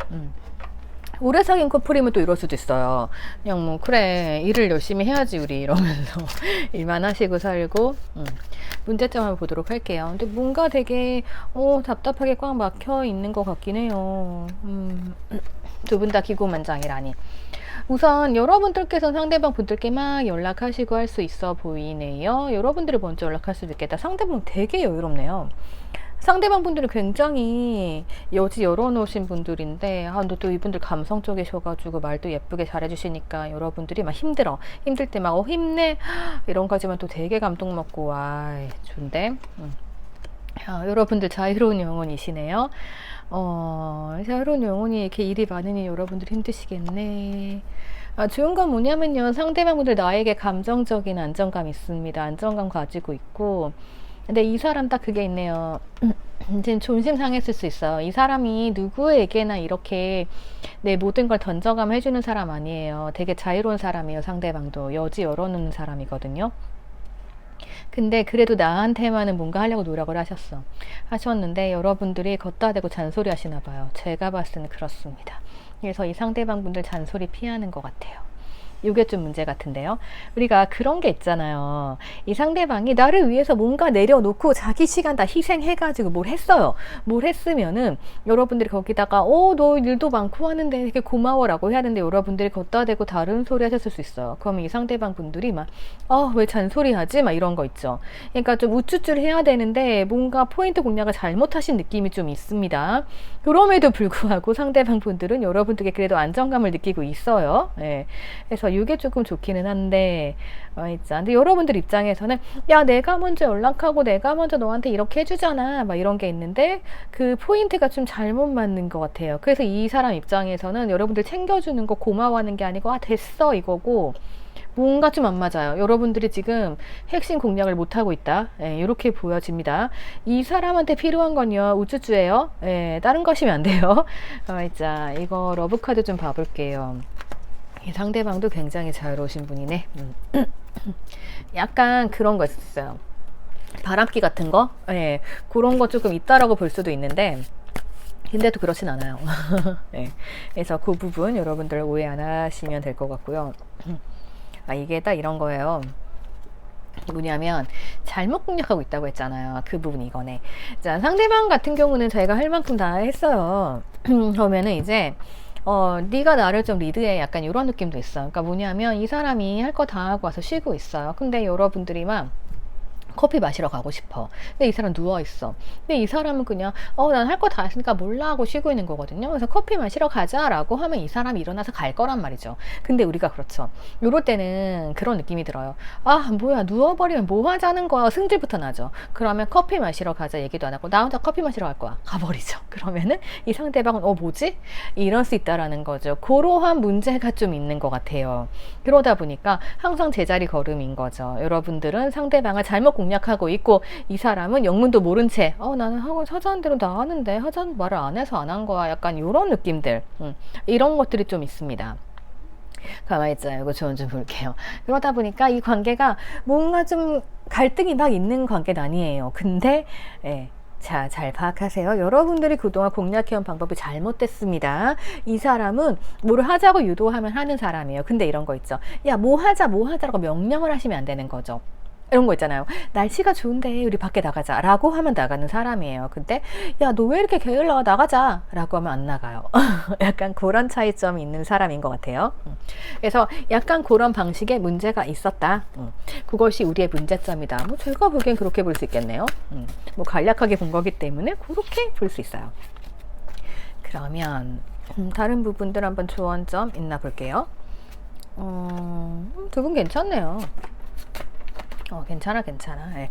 Speaker 1: 오래 사귄 커플이면 또 이럴 수도 있어요. 그냥 뭐 그래 일을 열심히 해야지 우리 이러면서 일만 하시고 살고. 문제점 한번 보도록 할게요. 근데 뭔가 되게 답답하게 꽉 막혀 있는 것 같긴 해요. 두 분 다 기고만장이라니. 우선 여러분들께서 상대방 분들께 막 연락하시고 할 수 있어 보이네요. 여러분들이 먼저 연락할 수도 있겠다. 상대방 되게 여유롭네요. 상대방 분들은 굉장히 여지 열어놓으신 분들인데 근데 또 이분들 감성적이셔가지고 말도 예쁘게 잘해주시니까 여러분들이 막 힘들 때 막 힘내 이런 거지만 또 되게 감동 먹고 와 좋은데. 여러분들 자유로운 영혼이시네요. 자유로운 영혼이 이렇게 일이 많으니 여러분들 힘드시겠네. 좋은 건 뭐냐면요, 상대방 분들 나에게 감정적인 안정감 있습니다. 안정감 가지고 있고. 근데 이 사람 딱 그게 있네요. 이제 존심 상했을 수 있어요. 이 사람이 누구에게나 이렇게 내 모든 걸 던져가면 해주는 사람 아니에요. 되게 자유로운 사람이에요. 상대방도 여지 열어놓는 사람이거든요. 근데 그래도 나한테만은 뭔가 하려고 노력을 하셨는데 여러분들이 걷다 대고 잔소리 하시나 봐요. 제가 봤을 때는 그렇습니다. 그래서 이 상대방 분들 잔소리 피하는 것 같아요. 이게 좀 문제 같은데요. 우리가 그런 게 있잖아요. 이 상대방이 나를 위해서 뭔가 내려놓고 자기 시간 다 희생해가지고 뭘 했어요. 뭘 했으면은 여러분들이 거기다가 너 일도 많고 하는데 되게 고마워라고 해야 되는데 여러분들이 걷다 대고 다른 소리 하셨을 수 있어요. 그러면 이 상대방 분들이 막 왜 잔소리 하지? 막 이런 거 있죠. 그러니까 좀 우쭈쭈 해야 되는데 뭔가 포인트 공략을 잘못하신 느낌이 좀 있습니다. 그럼에도 불구하고 상대방 분들은 여러분들께 그래도 안정감을 느끼고 있어요. 그래서 이게 조금 좋기는 한데, 있자. 근데 여러분들 입장에서는, 야, 내가 먼저 연락하고 내가 먼저 너한테 이렇게 해주잖아. 막 이런 게 있는데, 그 포인트가 좀 잘못 맞는 것 같아요. 그래서 이 사람 입장에서는 여러분들 챙겨주는 거 고마워하는 게 아니고, 아, 됐어. 이거고, 뭔가 좀 안 맞아요. 여러분들이 지금 핵심 공략을 못하고 있다. 예, 이렇게 보여집니다. 이 사람한테 필요한 건요, 우쭈쭈예요. 예, 다른 것이면 안 돼요. 자, 이거 러브카드 좀 봐볼게요. 이 상대방도 굉장히 자유로우신 분이네. 약간 그런 거 있어요. 바람기 같은 거? 예, 그런 거 조금 있다라고 볼 수도 있는데, 근데도 그렇진 않아요. 네. 그래서 그 부분 여러분들 오해 안 하시면 될 것 같고요. 이게 딱 이런 거예요. 뭐냐면 잘못 공략하고 있다고 했잖아요. 그 부분이 이거네. 자, 상대방 같은 경우는 자기가 할 만큼 다 했어요. 그러면은 이제 네가 나를 좀 리드해, 약간 이런 느낌도 있어. 그러니까 뭐냐면 이 사람이 할 거 다 하고 와서 쉬고 있어요. 근데 여러분들이 막 커피 마시러 가고 싶어. 근데 이 사람 누워있어. 근데 이 사람은 그냥 난 할 거 다 했으니까 몰라 하고 쉬고 있는 거거든요. 그래서 커피 마시러 가자 라고 하면 이 사람이 일어나서 갈 거란 말이죠. 근데 우리가 그렇죠. 요럴 때는 그런 느낌이 들어요. 아, 뭐야, 누워버리면 뭐 하자는 거야. 승질부터 나죠. 그러면 커피 마시러 가자 얘기도 안 하고 나 혼자 커피 마시러 갈 거야. 가버리죠. 그러면은 이 상대방은 뭐지? 이럴 수 있다라는 거죠. 그러한 문제가 좀 있는 것 같아요. 그러다 보니까 항상 제자리 걸음인 거죠. 여러분들은 상대방을 잘못 공략하고 있고, 이 사람은 영문도 모른 채 나는 하자는 대로 다 하는데 하자는 말을 안 해서 안 한 거야. 약간 이런 느낌들, 이런 것들이 좀 있습니다. 가만히 있자요. 이거 조언 좀 볼게요. 그러다 보니까 이 관계가 뭔가 좀 갈등이 막 있는 관계는 아니에요. 근데 자, 잘 파악하세요. 여러분들이 그동안 공략해온 방법이 잘못됐습니다. 이 사람은 뭐를 하자고 유도하면 하는 사람이에요. 근데 이런 거 있죠. 야, 뭐 하자라고 명령을 하시면 안 되는 거죠. 이런 거 있잖아요. 날씨가 좋은데 우리 밖에 나가자 라고 하면 나가는 사람이에요. 근데 야, 너 왜 이렇게 게을러, 나가자 라고 하면 안 나가요. 약간 그런 차이점이 있는 사람인 것 같아요. 그래서 약간 그런 방식의 문제가 있었다. 그것이 우리의 문제점이다. 뭐 제가 보기엔 그렇게 볼 수 있겠네요. 뭐 간략하게 본 거기 때문에 그렇게 볼 수 있어요. 그러면 다른 부분들 한번 조언점 있나 볼게요. 두 분 괜찮네요. 괜찮아. 예.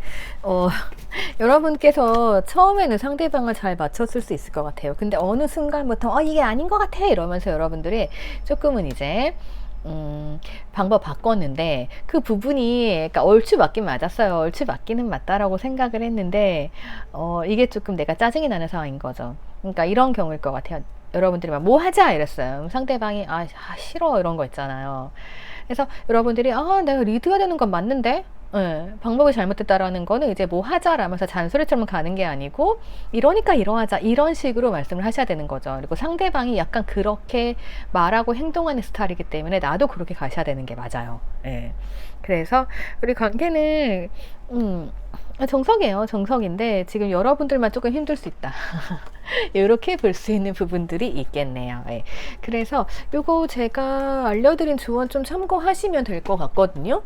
Speaker 1: 여러분께서 처음에는 상대방을 잘 맞췄을 수 있을 것 같아요. 근데 어느 순간부터 이게 아닌 것 같아 이러면서 여러분들이 조금은 이제 방법 바꿨는데, 그 부분이 그러니까 얼추 맞긴 맞았어요. 얼추 맞기는 맞다라고 생각을 했는데 이게 조금 내가 짜증이 나는 상황인 거죠. 그러니까 이런 경우일 것 같아요. 여러분들이 막 뭐 하자 이랬어요. 상대방이 싫어 이런 거 있잖아요. 그래서 여러분들이 내가 리드가 되는 건 맞는데 방법이 잘못됐다라는 거는 이제 뭐 하자라면서 잔소리처럼 가는 게 아니고, 이러니까 이러하자 이런 식으로 말씀을 하셔야 되는 거죠. 그리고 상대방이 약간 그렇게 말하고 행동하는 스타일이기 때문에 나도 그렇게 가셔야 되는 게 맞아요. 그래서 우리 관계는 정석이에요. 정석인데 지금 여러분들만 조금 힘들 수 있다. 이렇게 볼 수 있는 부분들이 있겠네요. 그래서 요거 제가 알려드린 조언 좀 참고하시면 될 것 같거든요.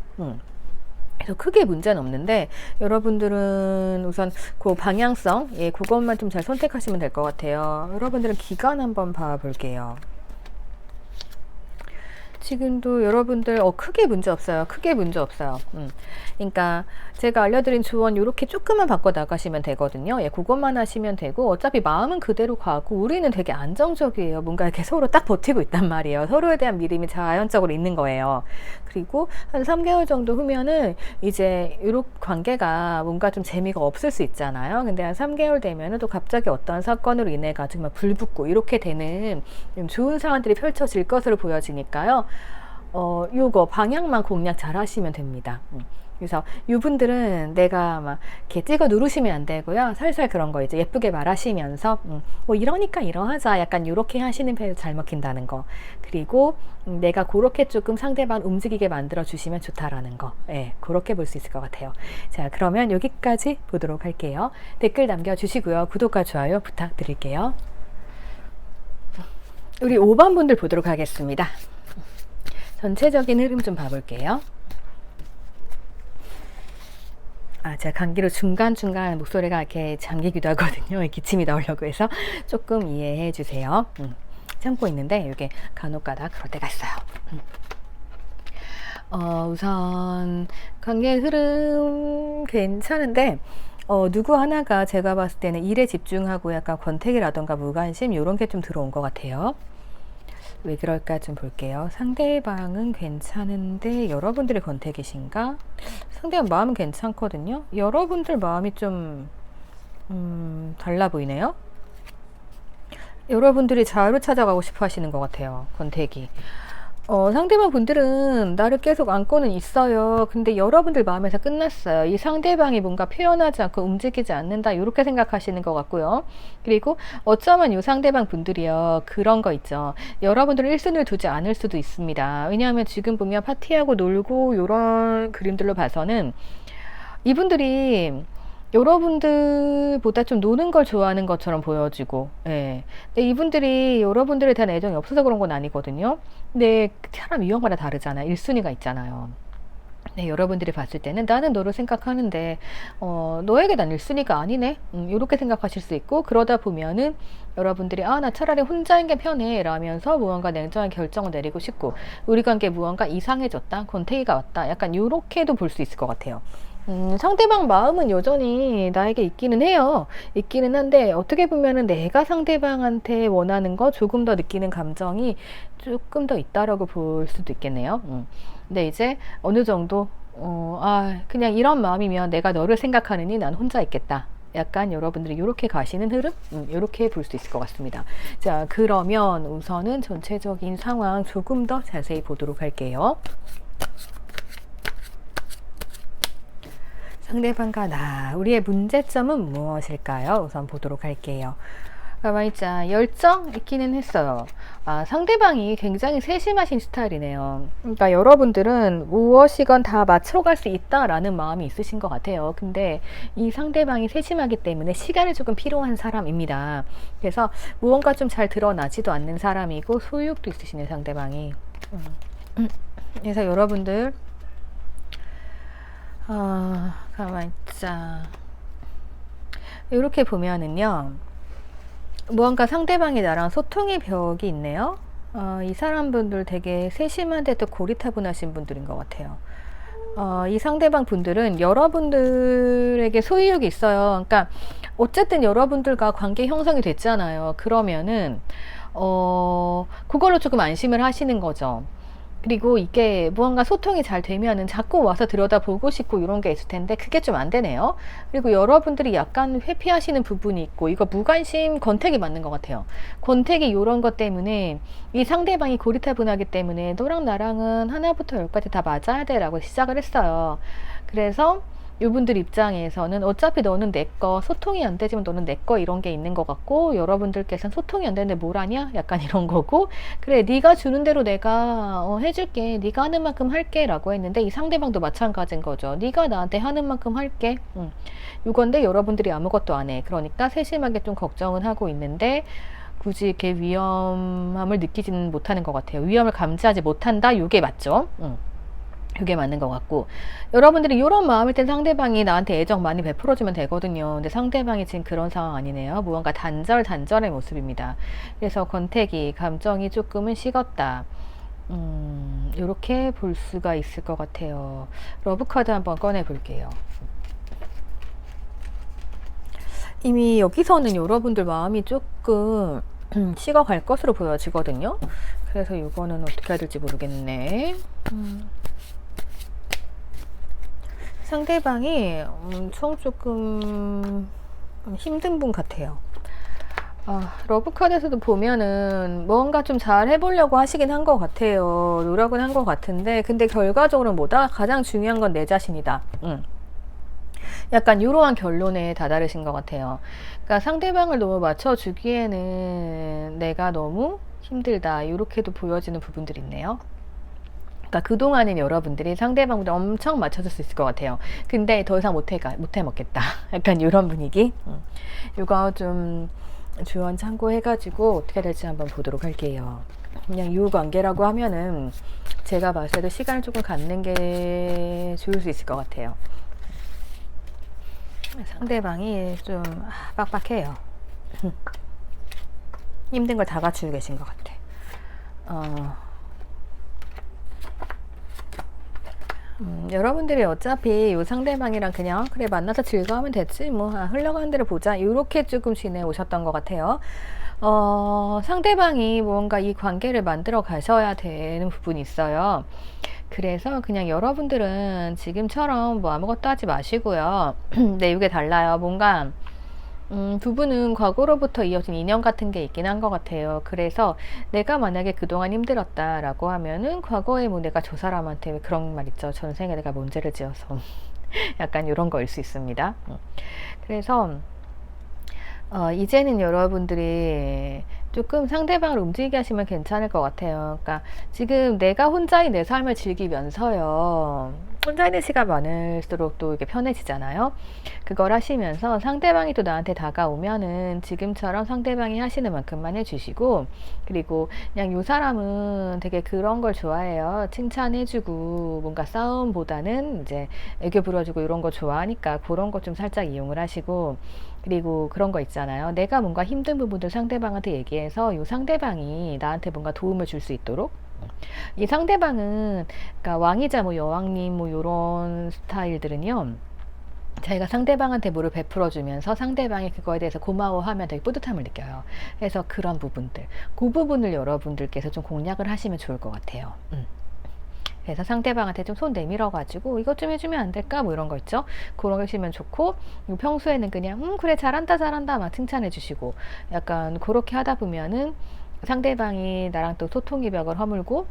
Speaker 1: 그래서 크게 문제는 없는데, 여러분들은 우선 그 방향성, 그것만 좀 잘 선택하시면 될 것 같아요. 여러분들은 기간 한번 봐볼게요. 지금도 여러분들 크게 문제 없어요. 크게 문제 없어요. 그러니까 제가 알려드린 조언 이렇게 조금만 바꿔 나가시면 되거든요. 그것만 하시면 되고, 어차피 마음은 그대로 가고 우리는 되게 안정적이에요. 뭔가 이렇게 서로 딱 버티고 있단 말이에요. 서로에 대한 믿음이 자연적으로 있는 거예요. 그리고 한 3개월 정도 후면은 이제 이런 관계가 뭔가 좀 재미가 없을 수 있잖아요. 근데 한 3개월 되면은 또 갑자기 어떤 사건으로 인해 가지고 막 불붙고 이렇게 되는 좋은 상황들이 펼쳐질 것으로 보여지니까요. 요거 방향만 공략 잘 하시면 됩니다. 그래서 이분들은 내가 막 이렇게 찍어 누르시면 안 되고요. 살살 그런 거 이제 예쁘게 말하시면서 뭐 이러니까 이러하자, 약간 이렇게 하시는 편이 잘 먹힌다는 거. 그리고 내가 그렇게 조금 상대방 움직이게 만들어 주시면 좋다라는 거. 그렇게 볼 수 있을 것 같아요. 자, 그러면 여기까지 보도록 할게요. 댓글 남겨주시고요. 구독과 좋아요 부탁드릴게요. 우리 5번 분들 보도록 하겠습니다. 전체적인 흐름 좀 봐볼게요. 제가 감기로 중간중간 목소리가 이렇게 잠기기도 하거든요. 기침이 나오려고 해서 조금 이해해 주세요. 참고 있는데 이게 간혹가다 그럴 때가 있어요. 우선 관계 흐름 괜찮은데 누구 하나가 제가 봤을 때는 일에 집중하고 약간 권태기라던가 무관심 이런 게 좀 들어온 것 같아요. 왜 그럴까 좀 볼게요. 상대방은 괜찮은데 여러분들의 권태기신가? 상대방 마음은 괜찮거든요. 여러분들 마음이 좀 달라 보이네요. 여러분들이 자유를 찾아가고 싶어 하시는 것 같아요. 권태기. 상대방 분들은 나를 계속 안고는 있어요. 근데 여러분들 마음에서 끝났어요. 이 상대방이 뭔가 표현하지 않고 움직이지 않는다. 이렇게 생각하시는 것 같고요. 그리고 어쩌면 이 상대방 분들이요. 그런 거 있죠. 여러분들을 1순위를 두지 않을 수도 있습니다. 왜냐하면 지금 보면 파티하고 놀고 이런 그림들로 봐서는 이분들이 여러분들보다 좀 노는 걸 좋아하는 것처럼 보여지고, 예. 근데 이분들이 여러분들에 대한 애정이 없어서 그런 건 아니거든요. 근데 사람 유형마다 다르잖아요. 1순위가 있잖아요. 네, 여러분들이 봤을 때는 나는 너를 생각하는데 너에게 난 1순위가 아니네 이렇게 생각하실 수 있고, 그러다 보면은 여러분들이 나 차라리 혼자인 게 편해 라면서 무언가 냉정한 결정을 내리고 싶고, 우리 관계 무언가 이상해졌다, 권태기가 왔다, 약간 이렇게도 볼 수 있을 것 같아요. 상대방 마음은 여전히 나에게 있기는 해요. 있기는 한데 어떻게 보면은 내가 상대방한테 원하는 거 조금 더 느끼는 감정이 조금 더 있다라고 볼 수도 있겠네요. 근데 이제 어느 정도 그냥 이런 마음이면 내가 너를 생각하느니 난 혼자 있겠다. 약간 여러분들이 이렇게 가시는 흐름? 이렇게 볼 수 있을 것 같습니다. 자, 그러면 우선은 전체적인 상황 조금 더 자세히 보도록 할게요. 상대방과 나, 우리의 문제점은 무엇일까요? 우선 보도록 할게요. 가만있자, 열정 있기는 했어요. 상대방이 굉장히 세심하신 스타일이네요. 그러니까 여러분들은 무엇이건 다 맞춰갈 수 있다라는 마음이 있으신 것 같아요. 근데 이 상대방이 세심하기 때문에 시간이 조금 필요한 사람입니다. 그래서 무언가 좀 잘 드러나지도 않는 사람이고 소유욕도 있으시네, 상대방이. 그래서 여러분들 가만있자. 이렇게 보면은요, 무언가 상대방이 나랑 소통의 벽이 있네요. 이 사람분들 되게 세심한데도 고리타분하신 분들인 것 같아요. 이 상대방 분들은 여러분들에게 소유욕이 있어요. 그러니까 어쨌든 여러분들과 관계 형성이 됐잖아요. 그러면은 그걸로 조금 안심을 하시는 거죠. 그리고 이게 무언가 소통이 잘 되면은 자꾸 와서 들여다보고 싶고 이런 게 있을 텐데 그게 좀 안 되네요. 그리고 여러분들이 약간 회피하시는 부분이 있고, 이거 무관심 권태기 맞는 것 같아요. 권태기 이런 것 때문에 이 상대방이 고리타분하기 때문에 너랑 나랑은 하나부터 열까지 다 맞아야 돼 라고 시작을 했어요. 그래서 이분들 입장에서는 어차피 너는 내 거, 소통이 안 되지만 너는 내 거, 이런 게 있는 것 같고, 여러분들께서는 소통이 안 되는데 뭘 하냐? 약간 이런 거고, 그래 네가 주는 대로 내가 해줄게, 네가 하는 만큼 할게 라고 했는데 이 상대방도 마찬가지인 거죠. 네가 나한테 하는 만큼 할게, 이건데 여러분들이 아무것도 안 해. 그러니까 세심하게 좀 걱정은 하고 있는데 굳이 이렇게 위험함을 느끼지는 못하는 것 같아요. 위험을 감지하지 못한다, 이게 맞죠? 그게 맞는 것 같고, 여러분들이 이런 마음일 땐 상대방이 나한테 애정 많이 베풀어주면 되거든요. 근데 상대방이 지금 그런 상황 아니네요. 무언가 단절의 모습입니다. 그래서 권태기, 감정이 조금은 식었다. 이렇게 볼 수가 있을 것 같아요. 러브카드 한번 꺼내 볼게요. 이미 여기서는 여러분들 마음이 조금 식어갈 것으로 보여지거든요. 그래서 이거는 어떻게 해야 될지 모르겠네. 상대방이 엄청 조금 힘든 분 같아요. 러브카드에서도 보면은 뭔가 좀 잘 해보려고 하시긴 한 것 같아요. 노력은 한 것 같은데, 근데 결과적으로 뭐다? 가장 중요한 건 내 자신이다. 약간 이러한 결론에 다다르신 것 같아요. 그러니까 상대방을 너무 맞춰주기에는 내가 너무 힘들다, 이렇게도 보여지는 부분들이 있네요. 그러니까 그동안은 여러분들이 상대방보다 엄청 맞춰줄 수 있을 것 같아요. 근데 더 이상 못해 먹겠다. 약간 이런 분위기. 이거 좀 조언 참고해가지고 어떻게 될지 한번 보도록 할게요. 그냥 유관계라고 하면은 제가 봤을 때도 시간을 조금 갖는 게 좋을 수 있을 것 같아요. 상대방이 좀 빡빡해요. 힘든 걸 다 갖추고 계신 것 같아. 여러분들이 어차피 요 상대방이랑 그냥 그래 만나서 즐거우면 됐지 뭐 흘러가는 대로 보자 이렇게 조금 지내오셨던 것 같아요. 상대방이 뭔가 이 관계를 만들어 가셔야 되는 부분이 있어요. 그래서 그냥 여러분들은 지금처럼 뭐 아무것도 하지 마시고요. 내용이 달라요. 뭔가 두 분은 과거로부터 이어진 인연 같은 게 있긴 한 것 같아요. 그래서 내가 만약에 그동안 힘들었다라고 하면은 과거에 뭐 내가 저 사람한테 왜 그런 말 있죠. 전생에 내가 문제를 지어서 약간 이런 거일 수 있습니다. 그래서 이제는 여러분들이 조금 상대방을 움직이게 하시면 괜찮을 것 같아요. 그러니까 지금 내가 혼자인 내 삶을 즐기면서요. 혼자 있는 시간 많을수록 또 이게 편해지잖아요. 그걸 하시면서 상대방이 또 나한테 다가오면은 지금처럼 상대방이 하시는 만큼만 해주시고, 그리고 그냥 요 사람은 되게 그런 걸 좋아해요. 칭찬해주고 뭔가 싸움보다는 이제 애교 부려주고 이런 거 좋아하니까 그런 거 좀 살짝 이용을 하시고, 그리고 그런 거 있잖아요. 내가 뭔가 힘든 부분들 상대방한테 얘기해서 요 상대방이 나한테 뭔가 도움을 줄 수 있도록. 이 상대방은 그러니까 왕이자 뭐 여왕님 뭐 요런 스타일들은요. 자기가 상대방한테 뭐를 베풀어 주면서 상대방이 그거에 대해서 고마워하면 되게 뿌듯함을 느껴요. 그래서 그런 부분들, 그 부분을 여러분들께서 좀 공략을 하시면 좋을 것 같아요. 그래서 상대방한테 좀 손 내밀어 가지고 이것 좀 해주면 안 될까 뭐 이런 거 있죠. 그런 거 하시면 좋고, 평소에는 그냥 그래 잘한다 잘한다 막 칭찬해 주시고, 약간 그렇게 하다 보면은 상대방이 나랑 또 소통의 벽을 허물고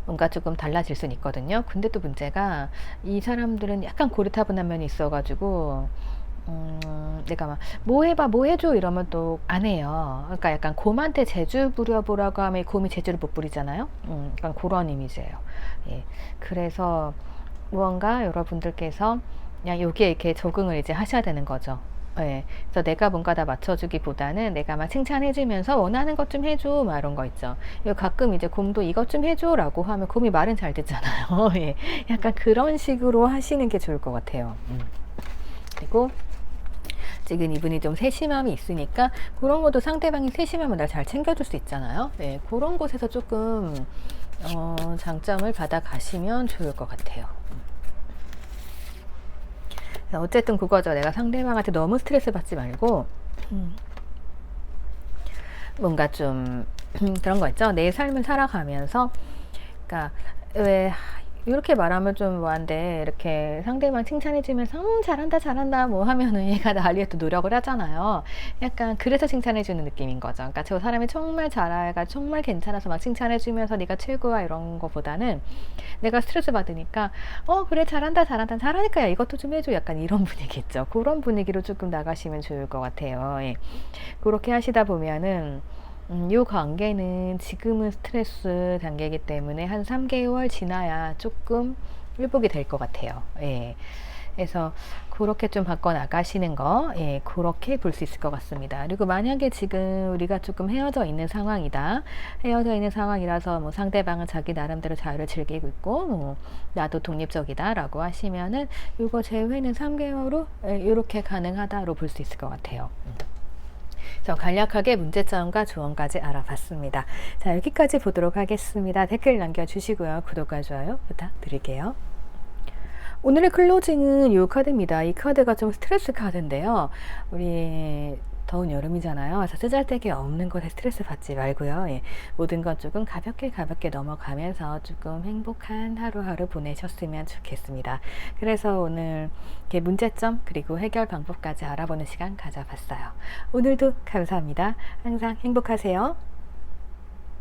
Speaker 1: 뭔가 조금 달라질 수는 있거든요. 근데 또 문제가 이 사람들은 약간 고리타분한 면이 있어가지고 내가 막 뭐 해봐 뭐 해줘 이러면 또 안 해요. 그러니까 약간 곰한테 재주 부려보라고 하면 곰이 재주를 못 부리잖아요. 약간 그런 이미지예요. 예. 그래서 무언가 여러분들께서 그냥 여기에 이렇게 적응을 이제 하셔야 되는 거죠. 예. 그래서 내가 뭔가 다 맞춰주기보다는 내가 막 칭찬해주면서 원하는 것 좀 해줘 막 이런 거 있죠. 이거 가끔 이제 곰도 이것 좀 해줘라고 하면 곰이 말은 잘 듣잖아요. 예. 약간 그런 식으로 하시는 게 좋을 것 같아요. 그리고 지금 이분이 좀 세심함이 있으니까 그런 것도 상대방이 세심하면 날 잘 챙겨줄 수 있잖아요. 네, 그런 곳에서 조금 장점을 받아 가시면 좋을 것 같아요. 어쨌든 그거죠. 내가 상대방한테 너무 스트레스 받지 말고 뭔가 좀 그런 거 있죠. 내 삶을 살아가면서 그러니까 왜 이렇게 말하면 좀 뭐한데 이렇게 상대방 칭찬해주면서 잘한다 잘한다 뭐 하면은 얘가 나를 위해 또 노력을 하잖아요. 약간 그래서 칭찬해주는 느낌인 거죠. 그러니까 저 사람이 정말 잘해가 정말 괜찮아서 막 칭찬해주면서 네가 최고야 이런 거보다는 내가 스트레스 받으니까 그래 잘한다 잘한다 잘하니까 야 이것도 좀 해줘 약간 이런 분위기 있죠. 그런 분위기로 조금 나가시면 좋을 것 같아요. 예. 그렇게 하시다 보면은 이 관계는 지금은 스트레스 단계이기 때문에 한 3개월 지나야 조금 회복이 될 것 같아요. 예. 그래서 그렇게 좀 바꿔 나가시는 거, 예, 그렇게 볼 수 있을 것 같습니다. 그리고 만약에 지금 우리가 조금 헤어져 있는 상황이다. 헤어져 있는 상황이라서 뭐 상대방은 자기 나름대로 자유를 즐기고 있고, 뭐 나도 독립적이다라고 하시면은 이거 제외는 3개월 후 이렇게 가능하다로 볼 수 있을 것 같아요. 그래서 간략하게 문제점과 조언까지 알아봤습니다. 자, 여기까지 보도록 하겠습니다. 댓글 남겨주시고요. 구독과 좋아요 부탁드릴게요. 오늘의 클로징은 이 카드입니다. 이 카드가 좀 스트레스 카드인데요. 우리 더운 여름이잖아요. 그래서 쓰잘데기 없는 것에 스트레스 받지 말고요. 예, 모든 것 조금 가볍게 넘어가면서 조금 행복한 하루하루 보내셨으면 좋겠습니다. 그래서 오늘 이렇게 문제점 그리고 해결 방법까지 알아보는 시간 가져봤어요. 오늘도 감사합니다. 항상 행복하세요.